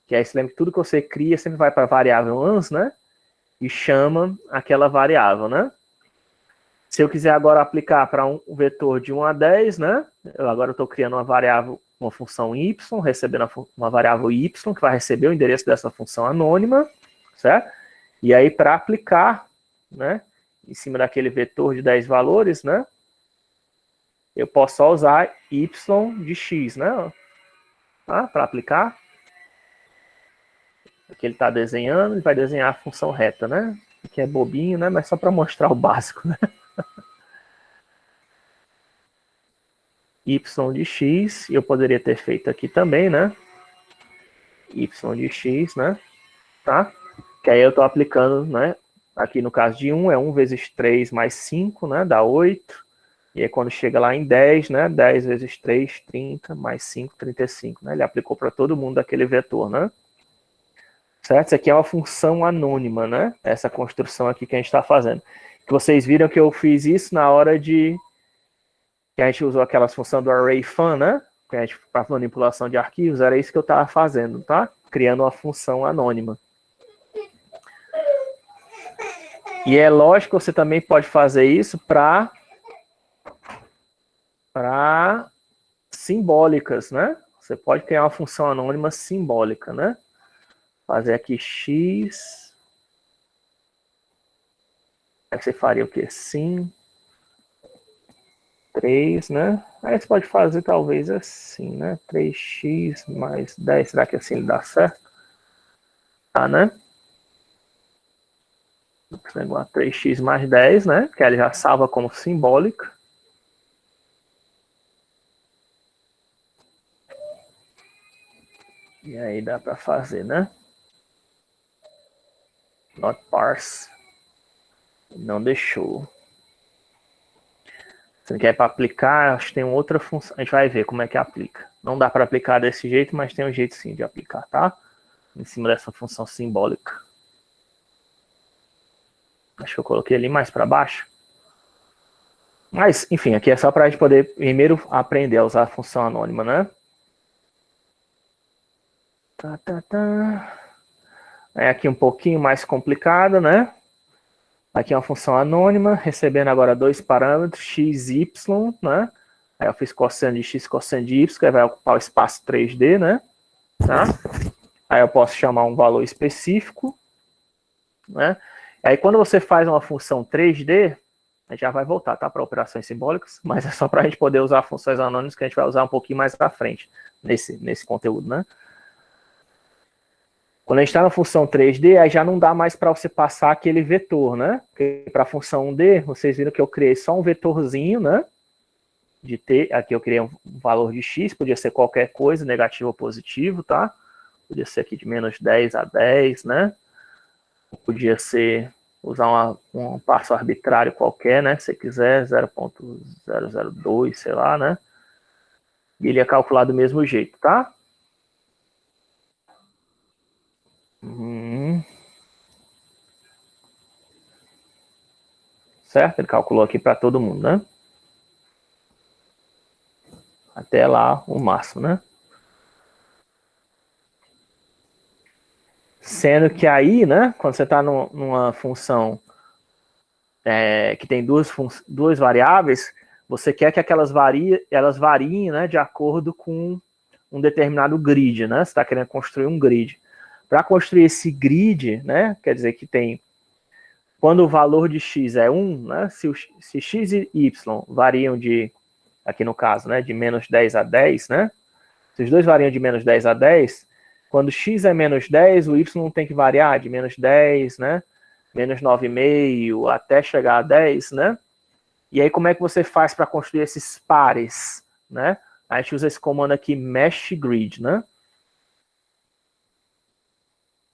Que aí você lembra que tudo que você cria sempre vai para a variável ans, né? E chama aquela variável, né? Se eu quiser agora aplicar para um vetor de 1 a 10, né? Agora eu estou criando uma variável, uma função y, recebendo uma variável y, que vai receber o endereço dessa função anônima, certo? E aí, para aplicar, né? Em cima daquele vetor de 10 valores, né? Eu posso só usar y de x, né? Tá? Para aplicar. Aqui ele está desenhando, ele vai desenhar a função reta, né? Que é bobinho, né? Mas só para mostrar o básico, né? Y de x, e eu poderia ter feito aqui também, né? Y de x, né? Tá? Que aí eu estou aplicando, né? Aqui no caso de 1 é 1 vezes 3 mais 5, né? Dá 8. E aí quando chega lá em 10, né? 10 vezes 3, 30, mais 5, 35, né? Ele aplicou para todo mundo daquele vetor, né? Certo? Isso aqui é uma função anônima, né? Essa construção aqui que a gente está fazendo. Que vocês viram que eu fiz isso na hora de... que a gente usou aquelas funções do array fun, né? Que a gente, para manipulação de arquivos, era isso que eu estava fazendo, tá? Criando uma função anônima. E é lógico que você também pode fazer isso para simbólicas, né? Você pode criar uma função anônima simbólica, né? Fazer aqui x. Aí você faria o quê? Sim. 3, né? Aí você pode fazer talvez assim, né? 3x mais 10. Será que assim dá certo? Tá, né? 3x mais 10, né? Que ele já salva como simbólica. E aí dá para fazer, né? Not parse. Não deixou. Se quer para aplicar, acho que tem outra função. A gente vai ver como é que aplica. Não dá para aplicar desse jeito, mas tem um jeito sim de aplicar, tá? Em cima dessa função simbólica. Acho que eu coloquei ali mais para baixo. Mas, enfim, aqui é só para a gente poder primeiro aprender a usar a função anônima, né? É aqui um pouquinho mais complicado, né? Aqui é uma função anônima, recebendo agora dois parâmetros, x e y, né? Aí eu fiz cosseno de x, cosseno de y, que vai ocupar o espaço 3D, né? Tá? Aí eu posso chamar um valor específico, né? Aí quando você faz uma função 3D, a gente já vai voltar, tá? Para operações simbólicas, mas é só para a gente poder usar funções anônimas que a gente vai usar um pouquinho mais à frente nesse conteúdo, né? Quando a gente está na função 3D, aí já não dá mais para você passar aquele vetor, né? Porque para a função 1D, vocês viram que eu criei só um vetorzinho, né? De t, aqui eu criei um valor de x, podia ser qualquer coisa, negativo ou positivo, tá? Podia ser aqui de menos 10 a 10, né? Podia ser, usar um passo arbitrário qualquer, né? Se você quiser, 0.002, sei lá, né? E ele ia calcular do mesmo jeito, tá? Certo? Ele calculou aqui para todo mundo, né? Até lá o máximo, né? Sendo que aí, né, quando você está numa função que tem duas variáveis, você quer que elas variem, né, de acordo com um determinado grid, né? Você está querendo construir um grid. Para construir esse grid, né, quer dizer que tem, quando o valor de x é 1, né, se x e y variam de, aqui no caso, né, de menos 10 a 10, né, se os dois variam de menos 10 a 10, quando x é menos 10, o y não tem que variar de menos 10, né? Menos 9,5 até chegar a 10, né? E aí como é que você faz para construir esses pares, né? A gente usa esse comando aqui, mesh grid, né?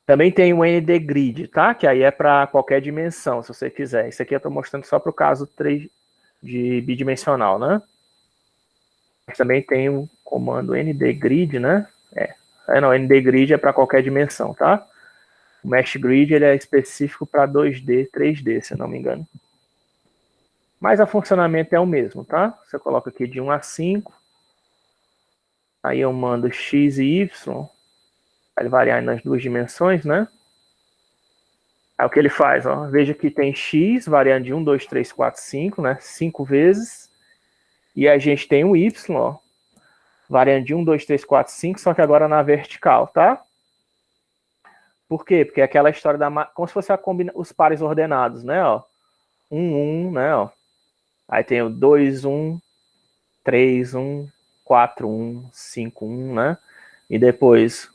Também tem o ndgrid, tá? Que aí é para qualquer dimensão, se você quiser. Isso aqui eu estou mostrando só para o caso 3 de bidimensional, né? Mas também tem o comando ndgrid, né? Não, ndgrid é para qualquer dimensão, tá? O mesh grid ele é específico para 2D, 3D, se eu não me engano. Mas o funcionamento é o mesmo, tá? Você coloca aqui de 1 a 5. Aí eu mando x e y. Vai variar nas duas dimensões, né? Aí o que ele faz, ó, veja que tem x variando de 1, 2, 3, 4, 5, né? 5 vezes. E a gente tem o y, ó, variando de 1, 2, 3, 4, 5, só que agora na vertical, tá? Por quê? Porque é aquela história da... Como se fosse os pares ordenados, né? Ó. 1, 1, né? Ó. Aí tem o 2, 1, 3, 1, 4, 1, 5, 1, né? E depois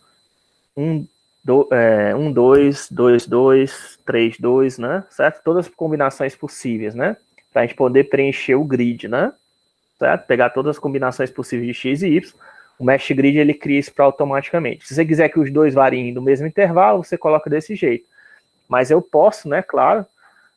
1, 2, 2, 2, 3, 2, né? Certo? Todas as combinações possíveis, né? Para a gente poder preencher o grid, né? Certo? Pegar todas as combinações possíveis de x e y. O Mesh Grid ele cria isso para automaticamente. Se você quiser que os dois variem do mesmo intervalo, você coloca desse jeito. Mas eu posso, né? Claro,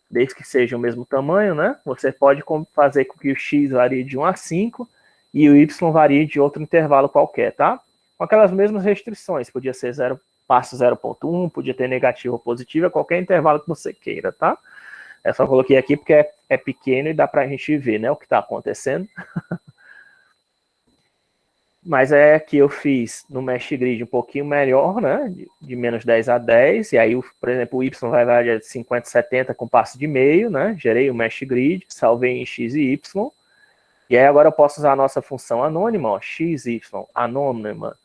desde que seja o mesmo tamanho, né? Você pode fazer com que o x varie de 1 a 5 e o y varie de outro intervalo qualquer, tá? Com aquelas mesmas restrições, podia ser 0, passo 0,1, podia ter negativo ou positivo, qualquer intervalo que você queira, tá? Eu só coloquei aqui porque é pequeno e dá pra gente ver, né, o que tá acontecendo. Mas é que eu fiz no Mesh Grid um pouquinho melhor, né? De menos 10 a 10. E aí, por exemplo, o Y vai variar de 50 a 70 com passo de meio, né? Gerei o Mesh Grid, salvei em X e Y. E aí agora eu posso usar a nossa função anônima, ó, XY, anônima,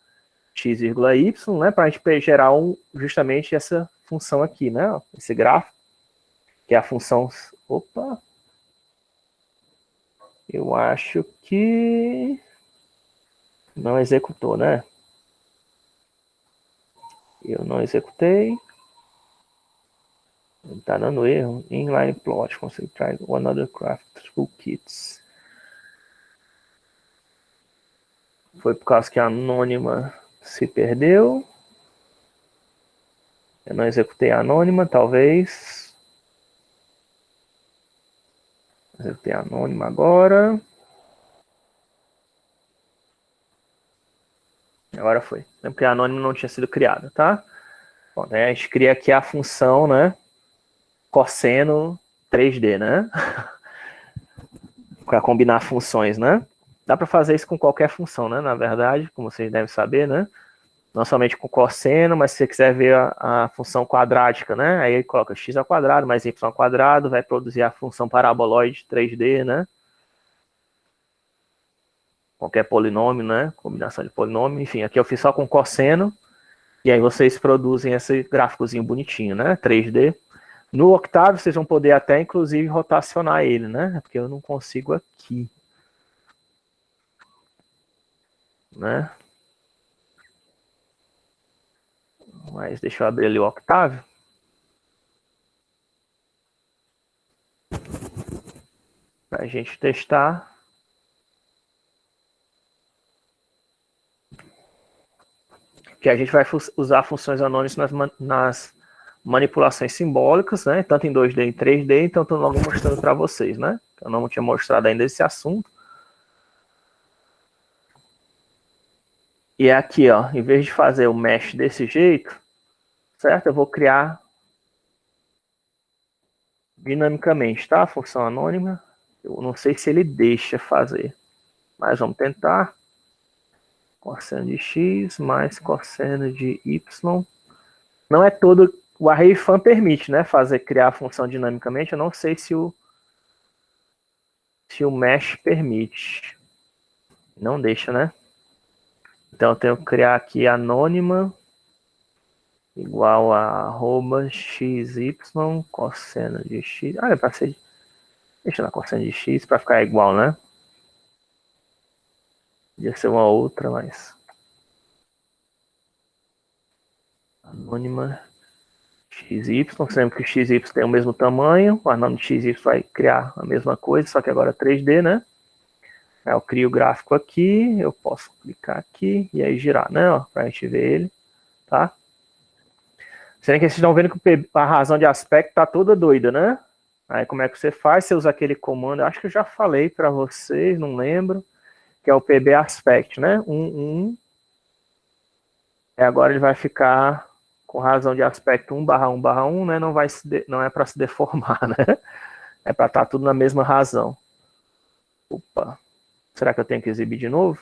x,y, né? Para a gente gerar justamente essa função aqui, né? Esse gráfico, que é a função... Opa! Eu acho que... Não executou, né? Eu não executei. Tá dando erro. Inline plot. Consigo try one other craft toolkits. Foi por causa que a anônima se perdeu. Eu não executei a anônima, talvez. Executei a anônima agora. Agora foi. É porque a anônima não tinha sido criada, tá? Bom, a gente cria aqui a função, né? Cosseno 3D, né? Para combinar funções, né? Dá para fazer isso com qualquer função, né? Na verdade, como vocês devem saber, né? Não somente com cosseno, mas se você quiser ver a função quadrática, né? Aí ele coloca x ao quadrado mais y ao quadrado, vai produzir a função paraboloide 3D, né? Qualquer polinômio, né? Combinação de polinômio, enfim, aqui eu fiz só com cosseno, e aí vocês produzem esse gráficozinho bonitinho, né? 3D. No Octave vocês vão poder até, inclusive, rotacionar ele, né? Porque eu não consigo aqui, né? Mas deixa eu abrir ali o Octave. Para a gente testar. Que a gente vai usar funções anônimas nas manipulações simbólicas, né? Tanto em 2D e em 3D, então estou logo mostrando para vocês, né? Eu não tinha mostrado ainda esse assunto. E é aqui, ó, em vez de fazer o mesh desse jeito, certo? Eu vou criar dinamicamente, tá? A função anônima. Eu não sei se ele deixa fazer, mas vamos tentar. Cosseno de x mais cosseno de y. Não é todo... O array fan permite, né? Criar a função dinamicamente. Eu não sei se o mesh permite. Não deixa, né? Então eu tenho que criar aqui anônima igual a xy cosseno de x. Ah, é para ser... Deixa na cosseno de x para ficar igual, né? Podia ser uma outra, mas... Anônima XY, você lembra que o XY tem o mesmo tamanho, o nome de XY vai criar a mesma coisa, só que agora 3D, né? Aí eu crio o gráfico aqui, eu posso clicar aqui e aí girar, né? Ó, pra gente ver ele, tá? Será que vocês estão vendo que a razão de aspecto tá toda doida, né? Aí como é que você faz? Você usa aquele comando, acho que eu já falei para vocês, não lembro, que é o pb aspect, né? 1. E agora ele vai ficar com razão de aspecto 1/1/1, né? Não é para se deformar, né? É para estar tudo na mesma razão. Opa. Será que eu tenho que exibir de novo?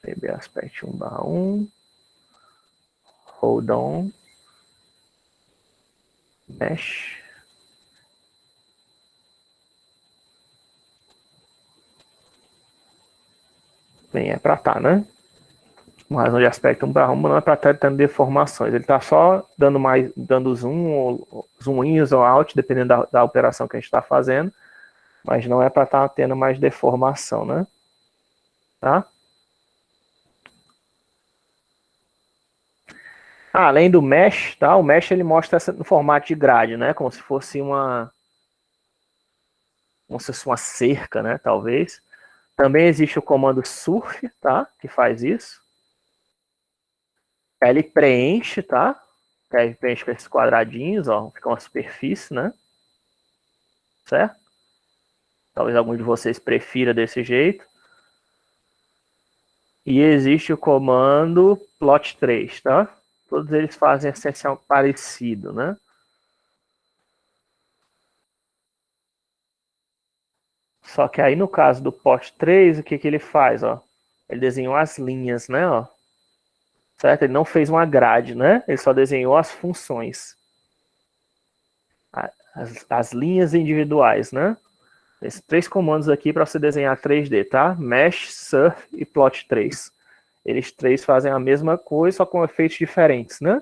pb aspect 1/1. Hold on. Mesh. Bem, é para estar, né? Uma razão de aspecto 1/1 não é para estar tendo deformações. Ele está só dando zoom, ou zoom in ou out, dependendo da operação que a gente está fazendo. Mas não é para estar tendo mais deformação, né? Tá? Além do mesh, tá? O mesh ele mostra no formato de grade, né? Como se fosse uma cerca, né? Talvez. Também existe o comando surf, tá? Que faz isso. Ele preenche, tá? Ele preenche com esses quadradinhos, ó. Fica uma superfície, né? Certo? Talvez algum de vocês prefira desse jeito. E existe o comando plot3, tá? Todos eles fazem essencialmente parecido, né? Só que aí no caso do plot3, o que ele faz, ó? Ele desenhou as linhas, né, ó? Certo? Ele não fez uma grade, né? Ele só desenhou as funções. As linhas individuais, né? Esses 3 comandos aqui para você desenhar 3D, tá? Mesh, Surf e Plot3. Eles 3 fazem a mesma coisa, só com efeitos diferentes, né?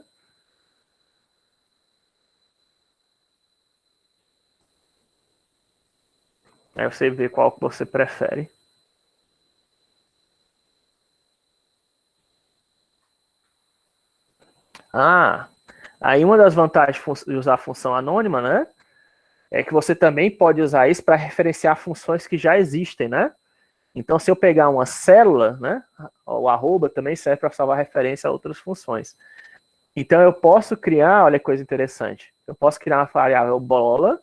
Aí você vê qual que você prefere. Aí uma das vantagens de usar a função anônima, né? É que você também pode usar isso para referenciar funções que já existem, né? Então, se eu pegar uma célula, né? O arroba também serve para salvar referência a outras funções. Então, eu posso criar, olha que coisa interessante, eu posso criar uma variável bola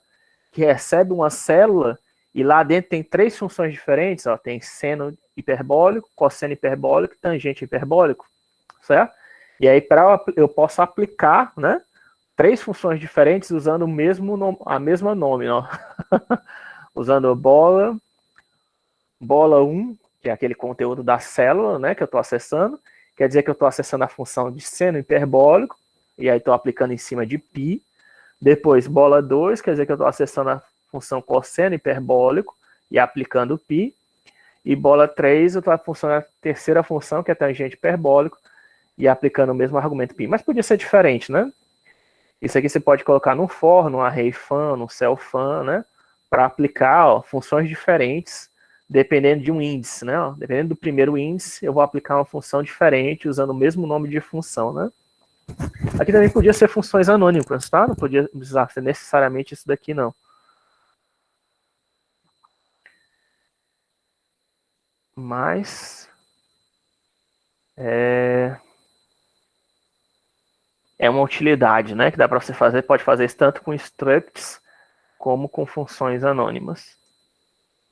que recebe uma célula e lá dentro tem 3 funções diferentes, ó, tem seno hiperbólico, cosseno hiperbólico, tangente hiperbólico, certo? E aí eu posso aplicar, né, 3 funções diferentes usando a mesma nome, ó. Usando bola 1, que é aquele conteúdo da célula, né, que eu estou acessando, quer dizer que eu estou acessando a função de seno hiperbólico, e aí estou aplicando em cima de π. Depois, bola 2, quer dizer que eu estou acessando a função cosseno hiperbólico e aplicando π. E bola 3, eu estou funcionando a terceira função, que é tangente hiperbólico, e aplicando o mesmo argumento π. Mas podia ser diferente, né? Isso aqui você pode colocar no for, no array fun, no cell fun, né? Para aplicar, ó, funções diferentes, dependendo de um índice, né? Ó, dependendo do primeiro índice, eu vou aplicar uma função diferente usando o mesmo nome de função, né? Aqui também podia ser funções anônimas, tá? Não podia precisar ser necessariamente isso daqui, não. Mas é uma utilidade, né? Que dá para você fazer, pode fazer isso tanto com structs como com funções anônimas,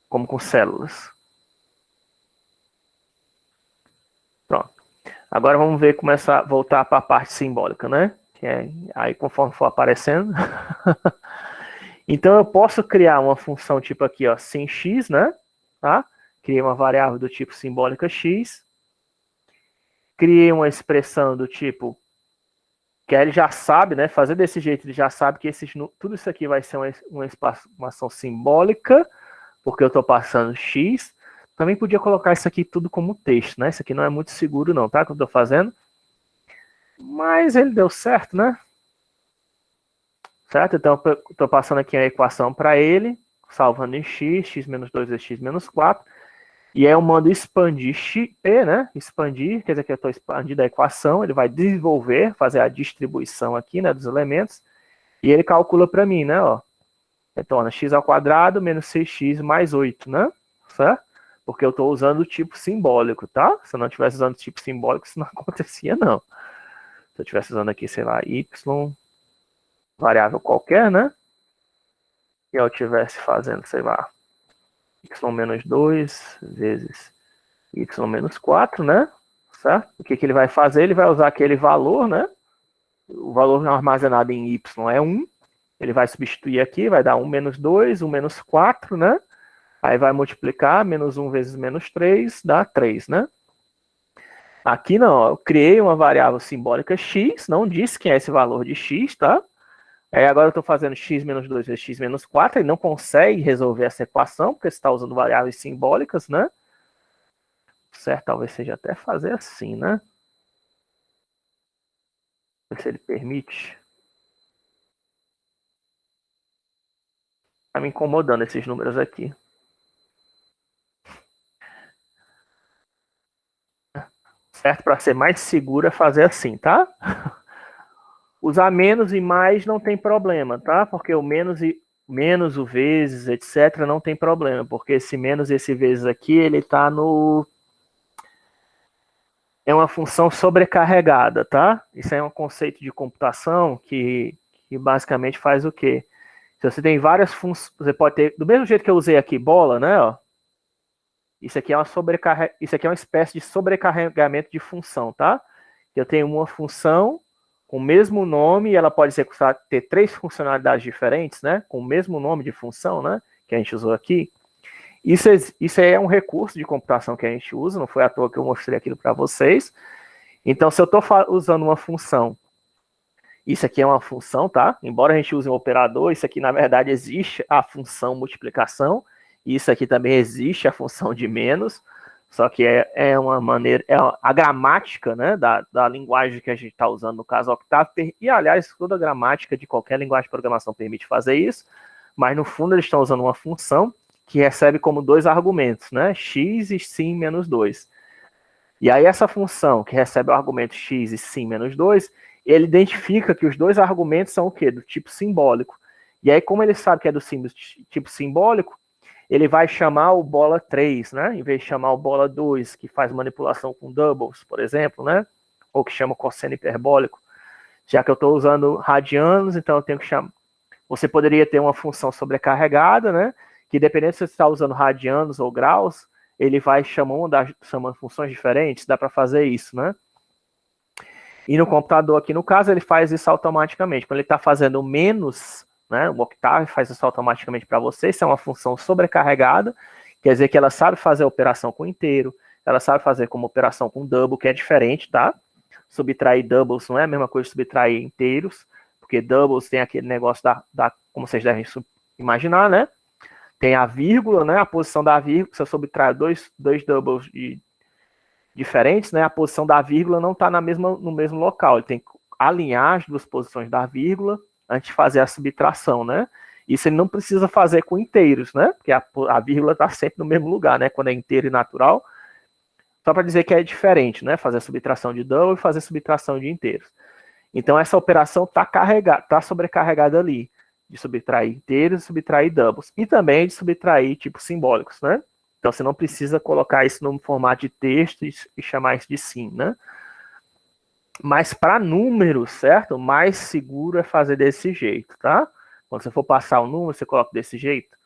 como com células. Pronto. Agora vamos ver, começar a voltar para a parte simbólica, né? Que é aí conforme for aparecendo. Então eu posso criar uma função tipo aqui, ó, sem x, né? Tá? Criei uma variável do tipo simbólica x. Criei uma expressão do tipo que ele já sabe, né? Fazer desse jeito, ele já sabe que tudo isso aqui vai ser uma ação simbólica, porque eu estou passando x. Também podia colocar isso aqui tudo como texto, né? Isso aqui não é muito seguro não, tá? Que eu estou fazendo. Mas ele deu certo, né? Certo? Então, eu estou passando aqui a equação para ele, salvando em x, x menos 2 é x menos 4. E aí eu mando expandir x, né? Expandir, quer dizer que eu estou expandindo a equação, ele vai desenvolver, fazer a distribuição aqui, né, dos elementos, e ele calcula para mim, né, ó. Retorna x ao quadrado menos 6x mais 8, né? Certo? Porque eu estou usando o tipo simbólico, tá? Se eu não estivesse usando o tipo simbólico, isso não acontecia, não. Se eu estivesse usando aqui, sei lá, y, variável qualquer, né? E eu estivesse fazendo, sei lá, y menos 2 vezes y menos 4, né? Certo? O que, que ele vai fazer? Ele vai usar aquele valor, né? O valor armazenado em y é 1. Ele vai substituir aqui, vai dar 1 menos 2, 1 menos 4, né? Aí vai multiplicar, menos 1 vezes menos 3, dá 3, né? Aqui não, ó, eu criei uma variável simbólica x, não disse que é esse valor de x, tá? Aí agora eu estou fazendo x menos 2 vezes x menos 4, ele não consegue resolver essa equação, porque você está usando variáveis simbólicas, né? Certo, talvez seja até fazer assim, né? Se ele permite. Tá me incomodando esses números aqui. Certo? Para ser mais seguro é fazer assim, tá? Usar menos e mais não tem problema, tá? Porque o menos o vezes, etc, não tem problema, porque esse menos e esse vezes aqui, ele tá no é uma função sobrecarregada, tá? Isso é um conceito de computação que basicamente faz o quê? Se você tem várias funções, você pode ter, do mesmo jeito que eu usei aqui bola, né, ó, isso aqui é isso aqui é uma espécie de sobrecarregamento de função, tá? Eu tenho uma função com o mesmo nome e ela pode ter 3 funcionalidades diferentes, né? Com o mesmo nome de função, né? Que a gente usou aqui. Isso é um recurso de computação que a gente usa, não foi à toa que eu mostrei aquilo para vocês. Então, se eu estou usando uma função, isso aqui é uma função, tá? Embora a gente use um operador, isso aqui na verdade existe a função multiplicação, e isso aqui também existe a função de menos, só que é uma maneira, a gramática, né, da linguagem que a gente está usando, no caso Octave, e aliás, toda a gramática de qualquer linguagem de programação permite fazer isso, mas no fundo eles estão usando uma função que recebe como 2 argumentos, né, x e sim menos 2. E aí essa função que recebe o argumento x e sim menos 2, ele identifica que os 2 argumentos são o quê? Do tipo simbólico. E aí, como ele sabe que é do tipo simbólico, ele vai chamar o bola 3, né? Em vez de chamar o bola 2, que faz manipulação com doubles, por exemplo, né? Ou que chama cosseno hiperbólico. Já que eu estou usando radianos, então eu tenho que chamar. Você poderia ter uma função sobrecarregada, né? Que dependendo se você está usando radianos ou graus, ele vai chamando funções diferentes, dá para fazer isso, né? E no computador aqui, no caso, ele faz isso automaticamente. Quando ele está fazendo menos, né, o Octave faz isso automaticamente para você, isso é uma função sobrecarregada, quer dizer que ela sabe fazer a operação com inteiro, ela sabe fazer como operação com double, que é diferente, tá? Subtrair doubles não é a mesma coisa que subtrair inteiros, porque doubles tem aquele negócio como vocês devem imaginar, né? Tem a vírgula, né? A posição da vírgula, se eu subtrair dois doubles diferentes, né? A posição da vírgula não está no mesmo local. Ele tem que alinhar as 2 posições da vírgula antes de fazer a subtração, né? Isso ele não precisa fazer com inteiros, né? Porque a vírgula está sempre no mesmo lugar, né? Quando é inteiro e natural. Só para dizer que é diferente, né? Fazer subtração de double e fazer subtração de inteiros. Então essa operação está sobrecarregada ali, de subtrair inteiros e subtrair doubles. E também de subtrair tipos simbólicos, né? Então você não precisa colocar isso no formato de texto e chamar isso de sim, né? Mas para números, certo? Mais seguro é fazer desse jeito, tá? Quando você for passar o número, você coloca desse jeito,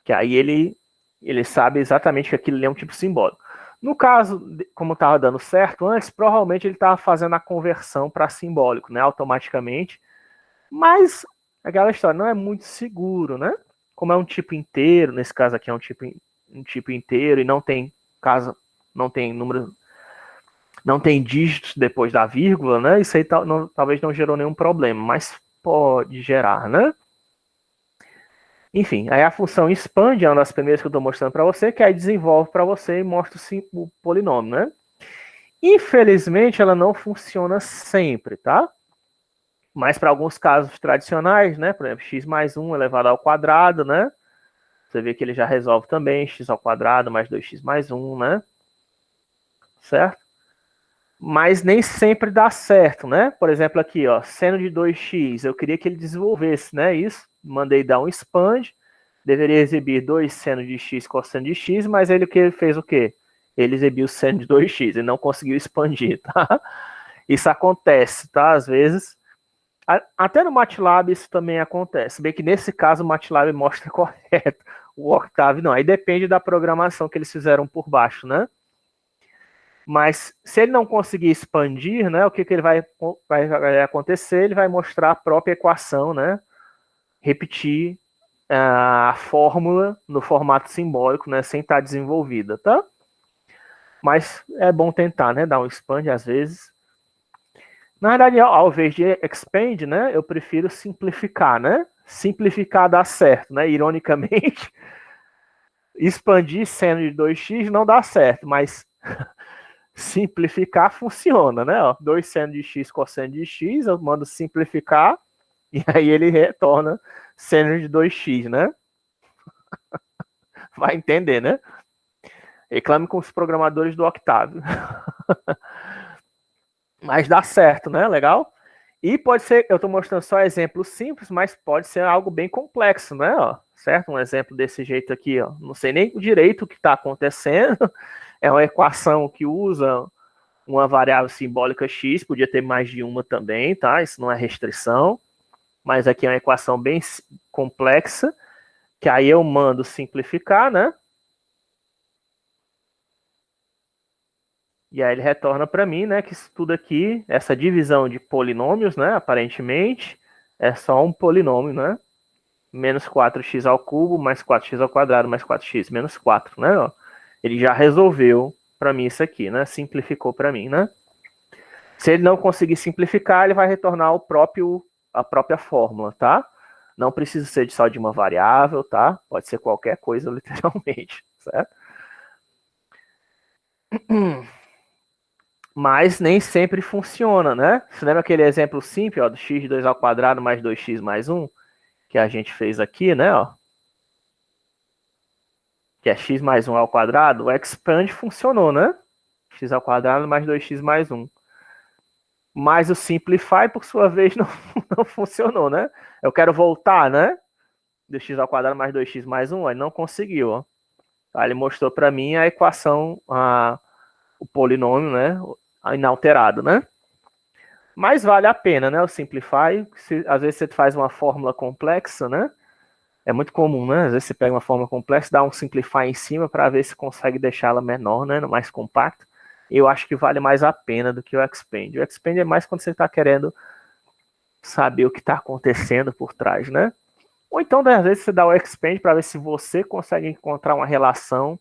que aí ele sabe exatamente que aquilo é um tipo simbólico. No caso, como estava dando certo antes, provavelmente ele estava fazendo a conversão para simbólico, né? Automaticamente. Mas aquela história não é muito seguro, né? Como é um tipo inteiro, nesse caso aqui é um tipo inteiro e não tem não tem número, não tem dígitos depois da vírgula, né? Isso aí talvez não gerou nenhum problema, mas pode gerar, né? Enfim, aí a função expande, é uma das primeiras que eu estou mostrando para você, que aí desenvolve para você e mostra o polinômio, né? Infelizmente, ela não funciona sempre, tá? Mas para alguns casos tradicionais, né? Por exemplo, x mais 1 elevado ao quadrado, né? Você vê que ele já resolve também x ao quadrado mais 2x mais 1, né? Certo? Mas nem sempre dá certo, né? Por exemplo, aqui, ó, seno de 2x, eu queria que ele desenvolvesse, né? Isso, mandei dar um expand, deveria exibir 2 seno de x cosseno de x, mas ele fez o quê? Ele exibiu seno de 2x, ele não conseguiu expandir, tá? Isso acontece, tá? Às vezes, até no MATLAB isso também acontece, bem que nesse caso o MATLAB mostra correto, o Octave não, aí depende da programação que eles fizeram por baixo, né? Mas se ele não conseguir expandir, né, o que ele vai acontecer? Ele vai mostrar a própria equação, né? Repetir a fórmula no formato simbólico, né, sem estar desenvolvida, tá? Mas é bom tentar, né, dar um expand às vezes. Na verdade, ao invés de expand, né, eu prefiro simplificar, né? Simplificar dá certo, né? Ironicamente, expandir seno de 2x não dá certo, mas simplificar funciona, né? Ó, 2 seno de x cosseno de x, eu mando simplificar e aí ele retorna seno de 2x, né? Vai entender, né? Reclame com os programadores do Octave. Mas dá certo, né? Legal? E pode ser, eu estou mostrando só exemplos simples, mas pode ser algo bem complexo, né? Ó, certo? Um exemplo desse jeito aqui, ó. Não sei nem direito o que está acontecendo. É uma equação que usa uma variável simbólica x, podia ter mais de uma também, tá? Isso não é restrição. Mas aqui é uma equação bem complexa, que aí eu mando simplificar, né? E aí ele retorna para mim, né, que isso tudo aqui, essa divisão de polinômios, né, aparentemente, é só um polinômio, né? Menos 4x ao cubo, mais 4x ao quadrado, mais 4x, menos 4, né? Ó. Ele já resolveu para mim isso aqui, né? Simplificou para mim, né? Se ele não conseguir simplificar, ele vai retornar a própria fórmula, tá? Não precisa ser só de uma variável, tá? Pode ser qualquer coisa, literalmente, certo? Mas nem sempre funciona, né? Você lembra aquele exemplo simples, ó, do x de 2 ao quadrado mais 2x mais 1, que a gente fez aqui, né? Ó, que é x mais 1 ao quadrado, o expand funcionou, né? X ao quadrado mais 2x mais 1. Mas o simplify, por sua vez, não funcionou, né? Eu quero voltar, né? Do x ao quadrado mais 2x mais 1, aí não conseguiu, ó. Aí ele mostrou para mim a equação, o polinômio, né? Inalterado, né? Mas vale a pena, né? O simplify. Às vezes você faz uma fórmula complexa, né? É muito comum, né? Às vezes você pega uma fórmula complexa, dá um simplify em cima para ver se consegue deixá-la menor, né? Mais compacta. Eu acho que vale mais a pena do que o expand. O expand é mais quando você está querendo saber o que está acontecendo por trás, né? Ou então, às vezes, você dá o expand para ver se você consegue encontrar uma relação.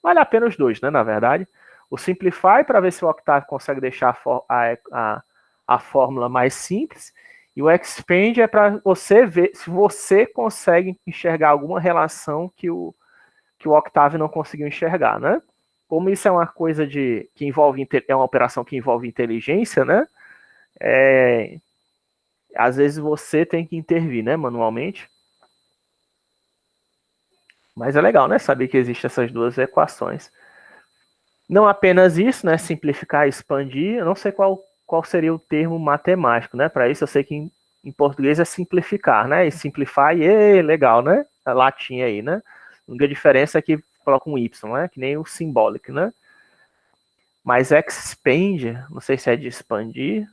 Vale a pena os dois, né? Na verdade. O simplify para ver se o Octave consegue deixar a fórmula mais simples. E o expand é para você ver se você consegue enxergar alguma relação que o Octave não conseguiu enxergar, né? Como isso é uma coisa que envolve, é uma operação que envolve inteligência, né? Às vezes você tem que intervir, né, manualmente. Mas é legal, né, saber que existem essas duas equações. Não apenas isso, né, simplificar e expandir, eu não sei qual seria o termo matemático, né, para isso eu sei que em português é simplificar, né, e simplify, legal, né, a latinha aí, né. A única diferença é que coloca um Y, né, que nem o symbolic, né. Mas expand, não sei se é de expandir,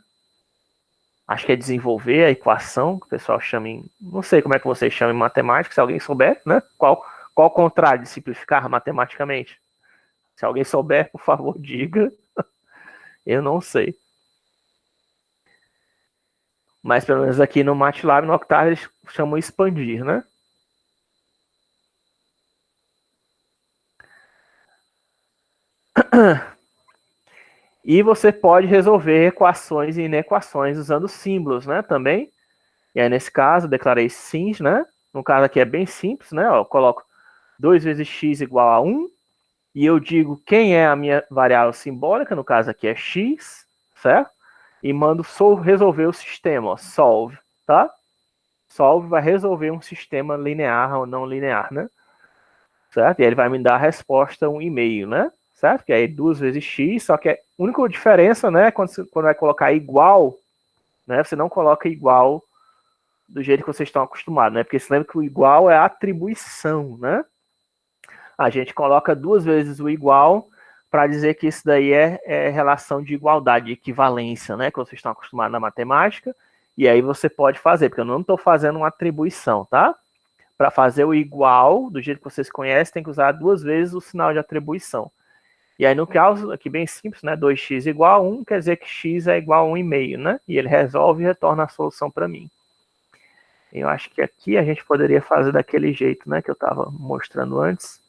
acho que é desenvolver a equação, que o pessoal chama em... Não sei como é que vocês chamam em matemática, se alguém souber, né? Qual o contrário de simplificar matematicamente? Se alguém souber, por favor, diga. Eu não sei. Mas pelo menos aqui no MATLAB, no Octave, eles chamam expandir, né? E você pode resolver equações e inequações usando símbolos, né? Também. E aí, nesse caso, eu declarei sims, né? No caso aqui é bem simples, né? Ó, eu coloco 2 vezes x igual a 1, e eu digo quem é a minha variável simbólica, no caso aqui é x, certo? E mando resolver o sistema, ó, solve, tá? Solve vai resolver um sistema linear ou não linear, né? certo? E ele vai me dar a resposta 1,5, né? Certo? Que aí 2 vezes x, só que a única diferença, né, quando vai colocar igual, né, você não coloca igual do jeito que vocês estão acostumados, né? Porque você lembra que o igual é atribuição, né? A gente coloca 2 vezes o igual para dizer que isso daí é relação de igualdade, de equivalência, né? Que vocês estão acostumados na matemática. E aí você pode fazer, porque eu não estou fazendo uma atribuição, tá? Para fazer o igual, do jeito que vocês conhecem, tem que usar 2 vezes o sinal de atribuição. E aí, no caso, aqui bem simples, né? 2x igual a 1, quer dizer que x é igual a 1,5, né? E ele resolve e retorna a solução para mim. Eu acho que aqui a gente poderia fazer daquele jeito, né? Que eu estava mostrando antes.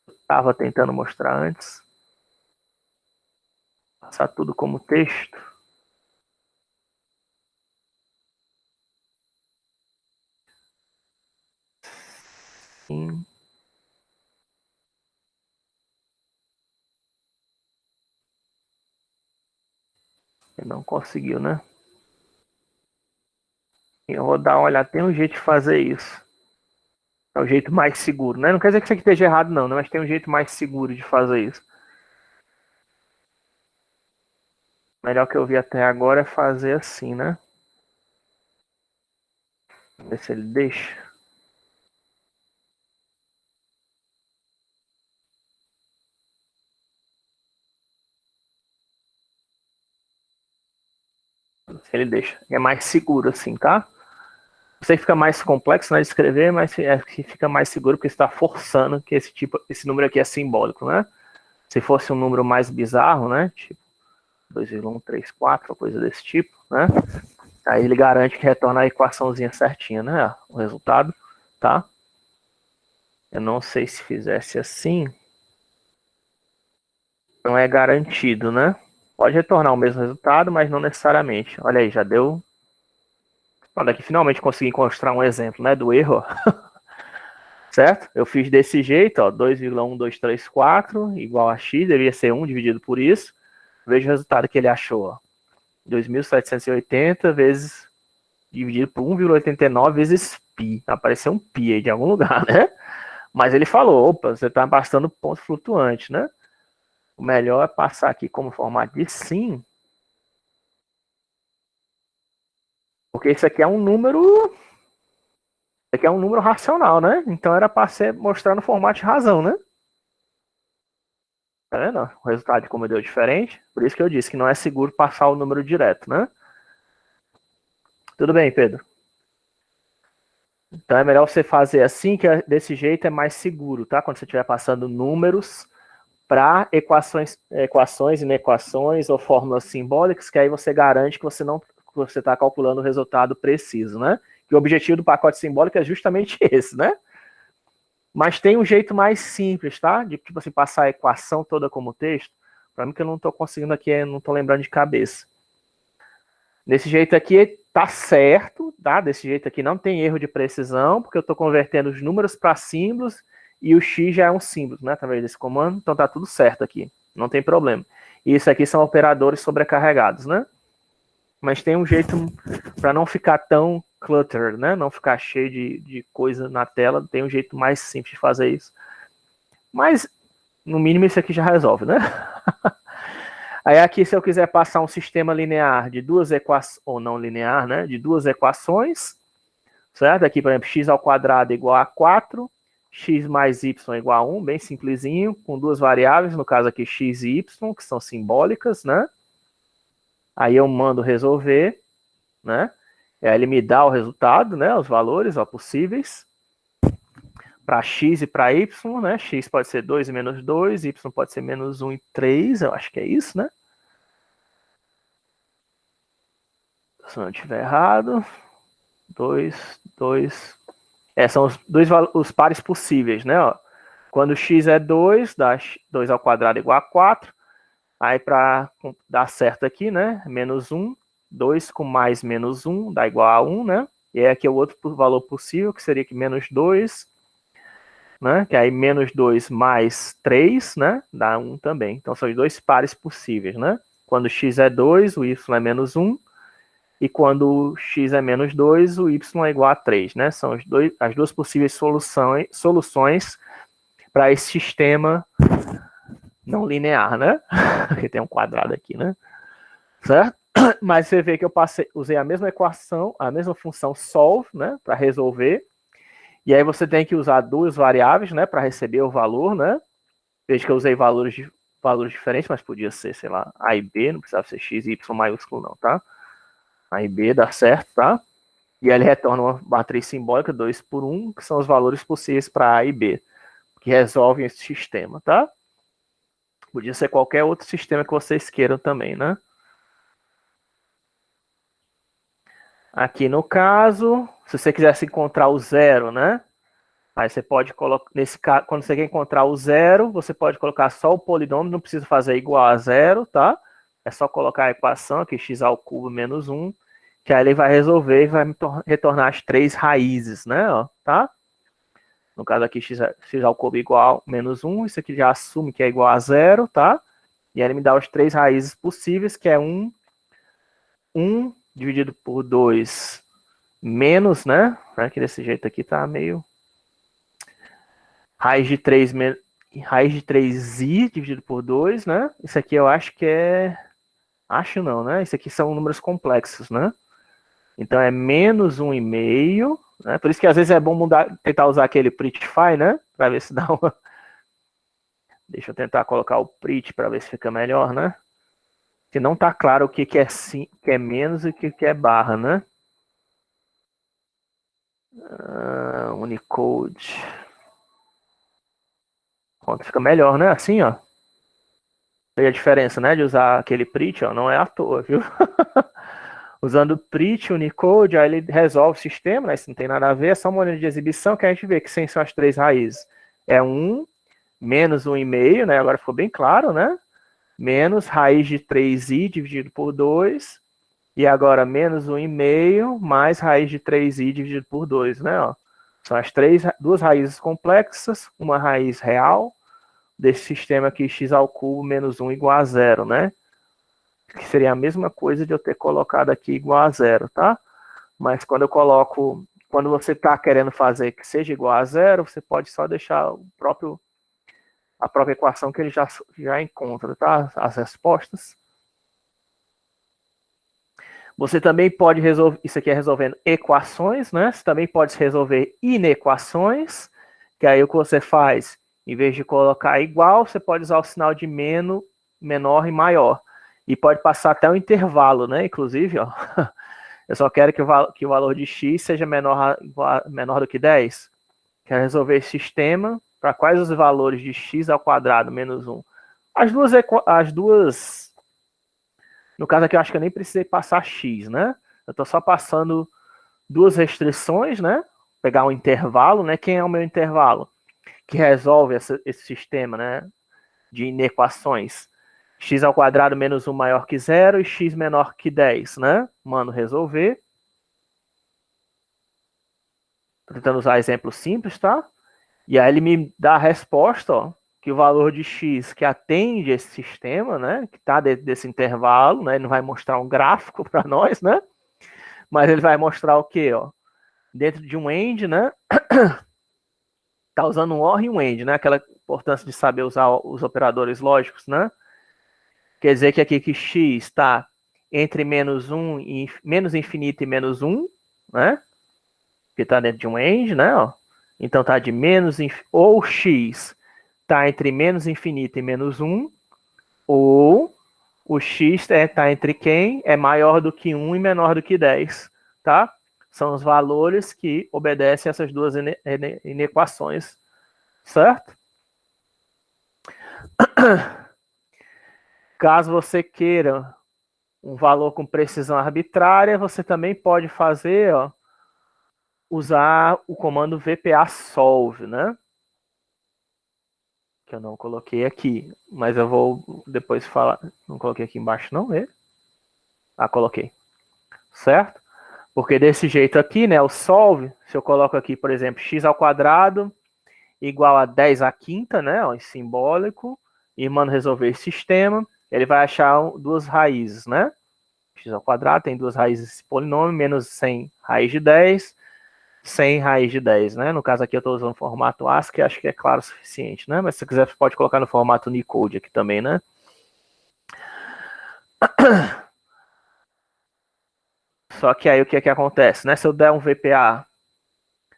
Estava tentando mostrar antes. Passar tudo como texto. Sim. Ele não conseguiu, né? Eu vou dar uma olhada. Tem um jeito de fazer isso. É o jeito mais seguro, né? Não quer dizer que isso aqui esteja errado, não, né? Mas tem um jeito mais seguro de fazer isso. O melhor que eu vi até agora é fazer assim, né? Ver se ele deixa. Se ele deixa. É mais seguro assim, tá? Você fica mais complexo na de escrever, mas é que fica mais seguro porque está forçando que esse número aqui é simbólico, né? Se fosse um número mais bizarro, né? Tipo 2,134, coisa desse tipo, né? Aí ele garante que retorna a equaçãozinha certinha, né? O resultado, tá? Eu não sei se fizesse assim, não é garantido, né? Pode retornar o mesmo resultado, mas não necessariamente. Olha aí, já deu. Olha aqui, finalmente consegui encontrar um exemplo, né, do erro, certo? Eu fiz desse jeito, ó, 2,1234 igual a x, deveria ser 1 dividido por isso. Veja o resultado que ele achou, ó. 2.780 vezes dividido por 1,89 vezes π. Apareceu um π aí de algum lugar, né? Mas ele falou, opa, você está bastando ponto flutuante, né? O melhor é passar aqui como formato de sim, porque isso aqui é um número, isso aqui é um número racional, né? Então era para ser mostrar no formato de razão, né? Tá vendo? O resultado de como deu diferente. Por isso que eu disse que não é seguro passar o número direto, né? Tudo bem, Pedro? Então é melhor você fazer assim, que desse jeito é mais seguro, tá? Quando você estiver passando números para equações, inequações ou fórmulas simbólicas, que aí você garante que você está calculando o resultado preciso, né? E o objetivo do pacote simbólico é justamente esse, né? Mas tem um jeito mais simples, tá? De tipo assim, passar a equação toda como texto. Para mim que eu não estou conseguindo aqui, não estou lembrando de cabeça. Desse jeito aqui tá certo, tá? Desse jeito aqui não tem erro de precisão, porque eu estou convertendo os números para símbolos e o x já é um símbolo, né? Através desse comando, então tá tudo certo aqui, não tem problema. E isso aqui são operadores sobrecarregados, né? Mas tem um jeito para não ficar tão cluttered, né? Não ficar cheio de coisa na tela, tem um jeito mais simples de fazer isso. Mas, no mínimo, isso aqui já resolve, né? Aí aqui, se eu quiser passar um sistema linear de duas equações, ou não linear, né? De duas equações, certo? Aqui, por exemplo, x ao quadrado igual a 4, x mais y igual a 1, bem simplesinho, com duas variáveis, no caso aqui x e y, que são simbólicas, né? Aí eu mando resolver, né? E aí ele me dá o resultado, né? Os valores ó, possíveis para x e para y, né? X pode ser 2 e menos 2, y pode ser menos 1 e 3, eu acho que é isso, né? Se eu não estiver errado. 2, 2. São os pares possíveis, né? Ó. Quando x é 2, dá 2 ao quadrado igual a 4. Aí para dar certo aqui, né? Menos 1. 2 com mais menos 1 dá igual a 1, né? E aí aqui é o outro valor possível, que seria que menos 2, né? Que aí menos 2 mais 3, né? Dá 1 também. Então são os dois pares possíveis, né? Quando x é 2, o y é menos 1. E quando x é menos 2, o y é igual a 3, né? São as duas possíveis soluções para esse sistema não linear, né? Porque tem um quadrado aqui, né? Certo? Mas você vê que eu usei a mesma equação, a mesma função solve, né? Para resolver. E aí você tem que usar duas variáveis, né? Para receber o valor, né? Veja que eu usei valores diferentes, mas podia ser, sei lá, A e B, não precisava ser X e Y maiúsculo não, tá? A e B dá certo, tá? E aí ele retorna uma matriz simbólica 2 por 1, que são os valores possíveis para A e B, que resolvem esse sistema, tá? Podia ser qualquer outro sistema que vocês queiram também, né? Aqui no caso, se você quisesse encontrar o zero, né? Aí você pode colocar, nesse caso, quando você quer encontrar o zero, você pode colocar só o polinômio, não precisa fazer igual a zero, tá? É só colocar a equação aqui, x ao cubo menos 1, que aí ele vai resolver e vai me retornar as três raízes, né? Ó, tá? No caso aqui, x ao cubo igual a menos 1, isso aqui já assume que é igual a zero, tá? E aí ele me dá as três raízes possíveis, que é 1 dividido por 2 menos, né? Que desse jeito aqui tá meio... Raiz de 3i dividido por 2, né? Isso aqui eu acho que é... Acho não, né? Isso aqui são números complexos, né? Então é menos 1,5, né? Por isso que às vezes é bom tentar usar aquele prettify, né? Para ver se dá uma... Deixa eu tentar colocar o pret para ver se fica melhor, né? Que não tá claro o que é sim, que é menos e o que é barra, né? Unicode. Pronto, fica melhor, né? Assim, ó. E a diferença, né, de usar aquele pret, ó, não é à toa, viu? Usando pret, Unicode, aí ele resolve o sistema, né? Isso não tem nada a ver, é só uma maneira de exibição que a gente vê que são as três raízes. É 1 menos 1,5, né? Agora ficou bem claro, né? Menos raiz de 3i dividido por 2. E agora menos 1,5 mais raiz de 3i dividido por 2, né? Ó. São as duas raízes complexas, uma raiz real desse sistema aqui, x ao cubo menos 1 igual a zero, né? Que seria a mesma coisa de eu ter colocado aqui igual a zero, tá? Mas quando eu coloco, quando você está querendo fazer que seja igual a zero, você pode só deixar a própria equação que ele já encontra, tá? As respostas. Você também pode resolver, isso aqui é resolvendo equações, né? Você também pode resolver inequações, que aí o que você faz, em vez de colocar igual, você pode usar o sinal de menos, menor e maior. E pode passar até um intervalo, né? Inclusive, ó, eu só quero que o valor de x seja menor do que 10. Quero resolver esse sistema para quais os valores de x ao quadrado menos 1. As duas no caso aqui eu acho que eu nem precisei passar x, né? Eu estou só passando duas restrições, né? Pegar um intervalo, né? Quem é o meu intervalo? Que resolve esse sistema, né? De inequações. X ao quadrado menos 1 maior que 0 e x menor que 10, né? Mano, resolver. Tô tentando usar exemplos simples, tá? E aí ele me dá a resposta, ó, que o valor de x que atende esse sistema, né? Que está dentro desse intervalo, né? Ele não vai mostrar um gráfico para nós, né? Mas ele vai mostrar o quê, ó? Dentro de um end, né? Tá usando um OR e um end, né? Aquela importância de saber usar os operadores lógicos, né? Quer dizer que aqui que x está entre menos 1 e menos infinito e menos 1, né? Que está dentro de um end, né? Ó. Então tá de menos ou x está entre menos infinito e menos 1, ou o x está entre quem é maior do que 1 e menor do que 10, tá? São os valores que obedecem a essas duas inequações, certo? Caso você queira um valor com precisão arbitrária, você também pode fazer, ó, usar o comando VPA-solve, né? Que eu não coloquei aqui, mas eu vou depois falar. Não coloquei aqui embaixo não, ele? Ah, coloquei. Certo? Porque desse jeito aqui, né, o solve, se eu coloco aqui, por exemplo, x ao quadrado igual a 10 à quinta, né, ó, em simbólico, e mano resolver esse sistema, ele vai achar duas raízes, né? X ao quadrado tem duas raízes desse polinômio, menos 100 raiz de 10, 100 raiz de 10, né? No caso aqui eu estou usando o formato ASCII, acho que é claro o suficiente, né? Mas se você quiser, você pode colocar no formato Unicode aqui também, né? Só que aí o que acontece, né? Se eu der um VPA,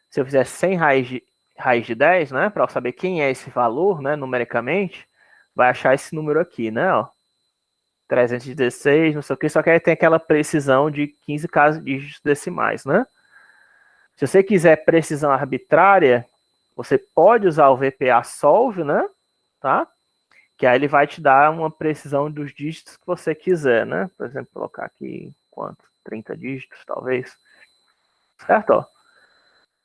se eu fizer 100 raiz de 10, né? Para eu saber quem é esse valor, né? Numericamente, vai achar esse número aqui, né? Ó, 316, não sei o que, só que aí tem aquela precisão de 15 dígitos decimais, né? Se você quiser precisão arbitrária, você pode usar o VPA Solve, né? Tá? Que aí ele vai te dar uma precisão dos dígitos que você quiser, né? Por exemplo, colocar aqui quanto? 30 dígitos, talvez. Certo? Ó.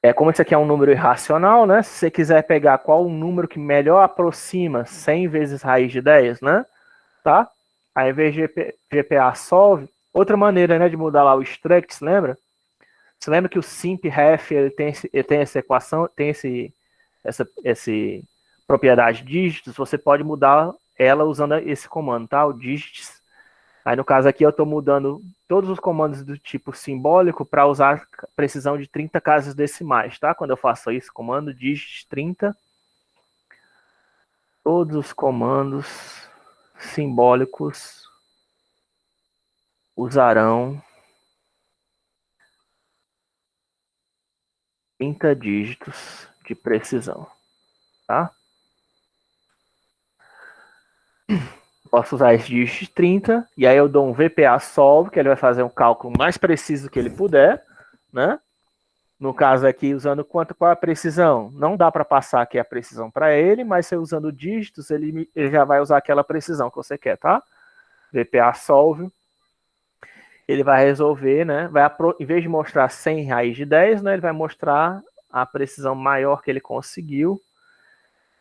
É como esse aqui é um número irracional, né? Se você quiser pegar qual o número que melhor aproxima 100 vezes raiz de 10, né? Tá? Aí, ao invés de GPA solve, outra maneira, né, de mudar lá o struct, lembra? Você lembra que o simpref ele tem essa equação, tem essa propriedade de dígitos, você pode mudar ela usando esse comando, tá? O digits. Aí no caso aqui eu estou mudando todos os comandos do tipo simbólico para usar precisão de 30 casas decimais, tá? Quando eu faço isso, comando digits 30, todos os comandos simbólicos usarão 30 dígitos de precisão, tá? Posso usar esse dígito 30, e aí eu dou um VPA solve, que ele vai fazer um cálculo mais preciso que ele puder, né? No caso aqui, usando qual é a precisão? Não dá para passar aqui a precisão para ele, mas você usando dígitos, ele já vai usar aquela precisão que você quer, tá? VPA solve. Ele vai resolver, né? Em vez de mostrar 100 raiz de 10, né? Ele vai mostrar a precisão maior que ele conseguiu,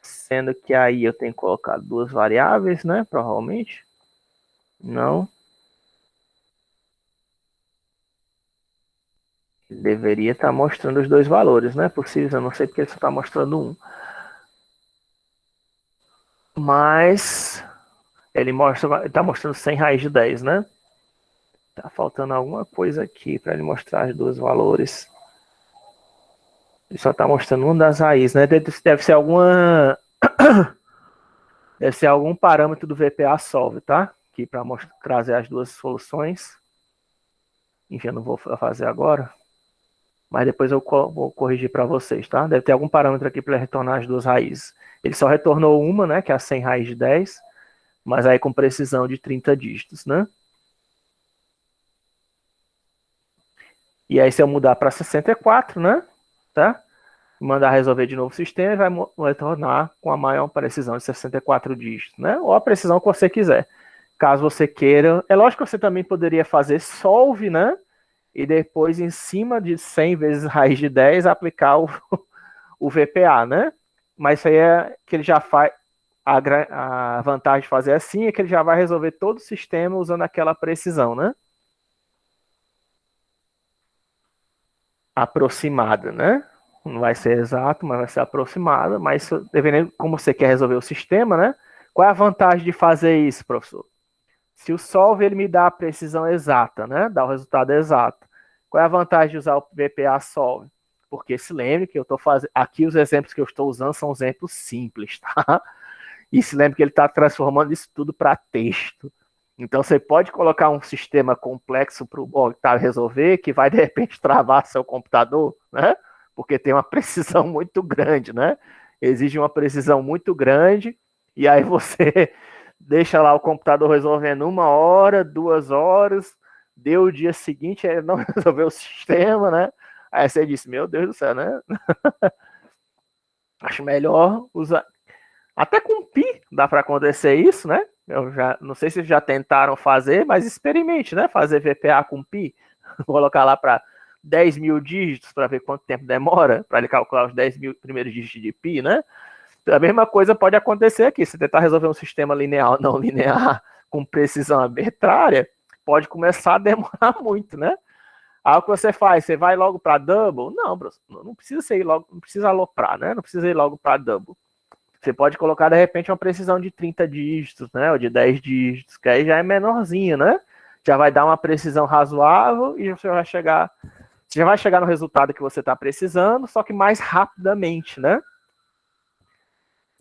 sendo que aí eu tenho que colocar duas variáveis, né? Provavelmente. Não. Ele deveria estar mostrando os dois valores, né? Possível, eu não sei porque ele só está mostrando um. Mas ele está mostrando 100 raiz de 10, né? Tá faltando alguma coisa aqui para ele mostrar os dois valores. Ele só está mostrando uma das raízes, né? Deve ser alguma... Deve ser algum parâmetro do VPA Solve, tá? Aqui para trazer as duas soluções. Enfim, eu não vou fazer agora. Mas depois eu vou corrigir para vocês, tá? Deve ter algum parâmetro aqui para retornar as duas raízes. Ele só retornou uma, né? Que é a 100 raiz de 10. Mas aí com precisão de 30 dígitos, né? E aí se eu mudar para 64, né? Tá? Mandar resolver de novo o sistema, vai retornar com a maior precisão de 64 dígitos, né? Ou a precisão que você quiser. Caso você queira, é lógico que você também poderia fazer solve, né? E depois, em cima de 100 vezes raiz de 10, aplicar o VPA, né? Mas isso aí é que ele já faz. A vantagem de fazer assim é que ele já vai resolver todo o sistema usando aquela precisão, né? Aproximada, né? Não vai ser exato, mas vai ser aproximada. Mas dependendo como você quer resolver o sistema, né? Qual é a vantagem de fazer isso, professor? Se o solve ele me dá a precisão exata, né? Dá o resultado exato. Qual é a vantagem de usar o VPA solve? Porque se lembre que eu estou fazendo. Aqui os exemplos que eu estou usando são exemplos simples, tá? E se lembre que ele está transformando isso tudo para texto. Então você pode colocar um sistema complexo para o Octave resolver, que vai de repente travar seu computador, né? Porque tem uma precisão muito grande, né? Exige uma precisão muito grande, e aí você deixa lá o computador resolvendo 1 hora, 2 horas, deu o dia seguinte, ele não resolveu o sistema, né? Aí você disse, meu Deus do céu, né? Acho melhor usar. Até com Pi dá para acontecer isso, né? Eu já não sei se já tentaram fazer, mas experimente, né? Fazer VPA com Pi, colocar lá para 10 mil dígitos para ver quanto tempo demora para ele calcular os 10 mil primeiros dígitos de Pi, né? A mesma coisa pode acontecer aqui. Se tentar resolver um sistema linear ou não linear com precisão arbitrária, pode começar a demorar muito, né? Aí o que você faz? Você vai logo para double? Não, não precisa ser logo, não precisa aloprar, né? Não precisa ir logo para double. Você pode colocar, de repente, uma precisão de 30 dígitos, né? Ou de 10 dígitos, que aí já é menorzinho, né? Já vai dar uma precisão razoável e você vai chegar Você já vai chegar no resultado que você está precisando, só que mais rapidamente, né?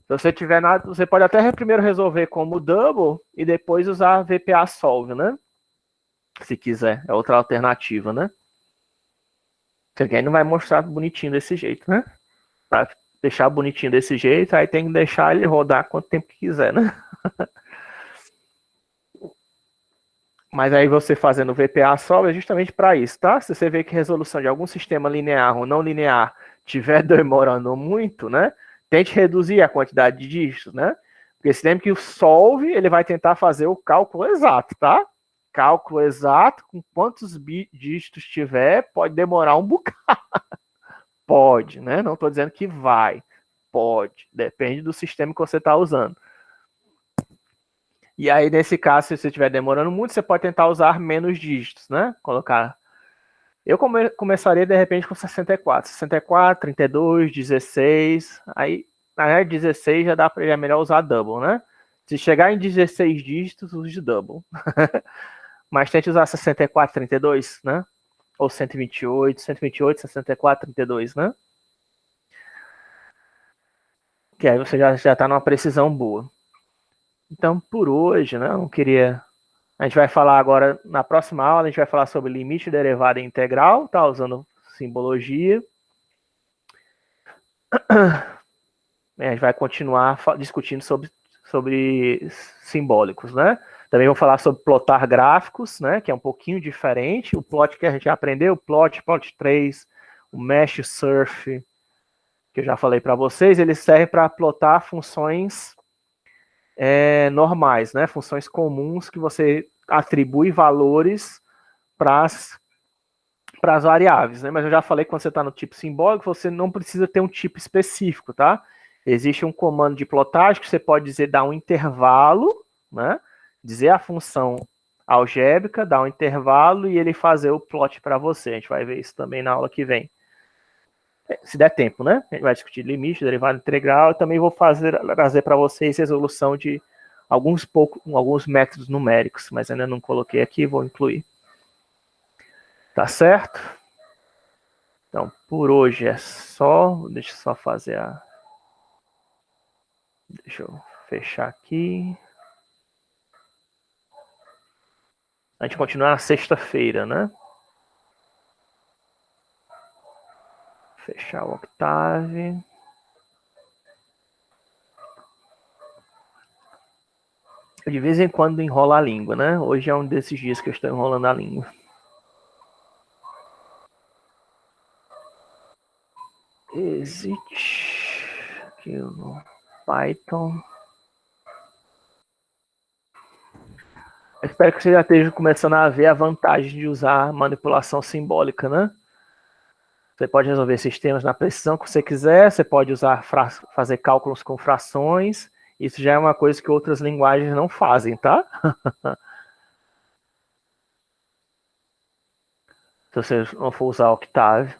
Se você tiver nada, você pode até primeiro resolver como double e depois usar VPA Solve, né? Se quiser, é outra alternativa, né? Porque aí não vai mostrar bonitinho desse jeito, né? Para deixar bonitinho desse jeito, aí tem que deixar ele rodar quanto tempo que quiser, né? Mas aí você fazendo VPA Solve é justamente para isso, tá? Se você vê que a resolução de algum sistema linear ou não linear estiver demorando muito, né? Tente reduzir a quantidade de dígitos, né? Porque se lembra que o Solve, ele vai tentar fazer o cálculo exato, tá? Cálculo exato, com quantos dígitos tiver, pode demorar um bocado. Pode, né? Não estou dizendo que vai. Pode. Depende do sistema que você está usando. E aí, nesse caso, se você estiver demorando muito, você pode tentar usar menos dígitos, né? Colocar. Eu começaria, de repente, com 64. 64, 32, 16. Aí, na verdade, 16 já dá para ele melhor usar double, né? Se chegar em 16 dígitos, use double. Mas tente usar 64, 32, né? Ou 128, 64, 32, né? Que aí você já está numa precisão boa. Então, por hoje, né? Eu não queria. A gente vai falar agora, na próxima aula, a gente vai falar sobre limite derivada integral, tá? Usando simbologia. A gente vai continuar discutindo sobre simbólicos, né? Também vou falar sobre plotar gráficos, né? Que é um pouquinho diferente. O plot que a gente aprendeu, plot 3, o mesh surf, que eu já falei para vocês, ele serve para plotar funções normais, né? Funções comuns que você atribui valores para as variáveis, né? Mas eu já falei que quando você está no tipo simbólico, você não precisa ter um tipo específico, tá? Existe um comando de plotagem que você pode dizer dar um intervalo, né? Dizer a função algébrica, dar um intervalo e ele fazer o plot para você. A gente vai ver isso também na aula que vem. Se der tempo, né? A gente vai discutir limite, derivada integral e também vou trazer para vocês resolução de alguns métodos numéricos, mas ainda não coloquei aqui, vou incluir. Tá certo? Então, por hoje é só. Deixa eu só fazer a. Deixa eu fechar aqui. A gente continua na sexta-feira, né? Fechar o Octave. De vez em quando enrola a língua, né? Hoje é um desses dias que eu estou enrolando a língua. Exit. Aqui no Python. Eu espero que você já esteja começando a ver a vantagem de usar manipulação simbólica, né? Você pode resolver sistemas na precisão que você quiser, você pode usar fazer cálculos com frações. Isso já é uma coisa que outras linguagens não fazem, tá? Se você não for usar Octave.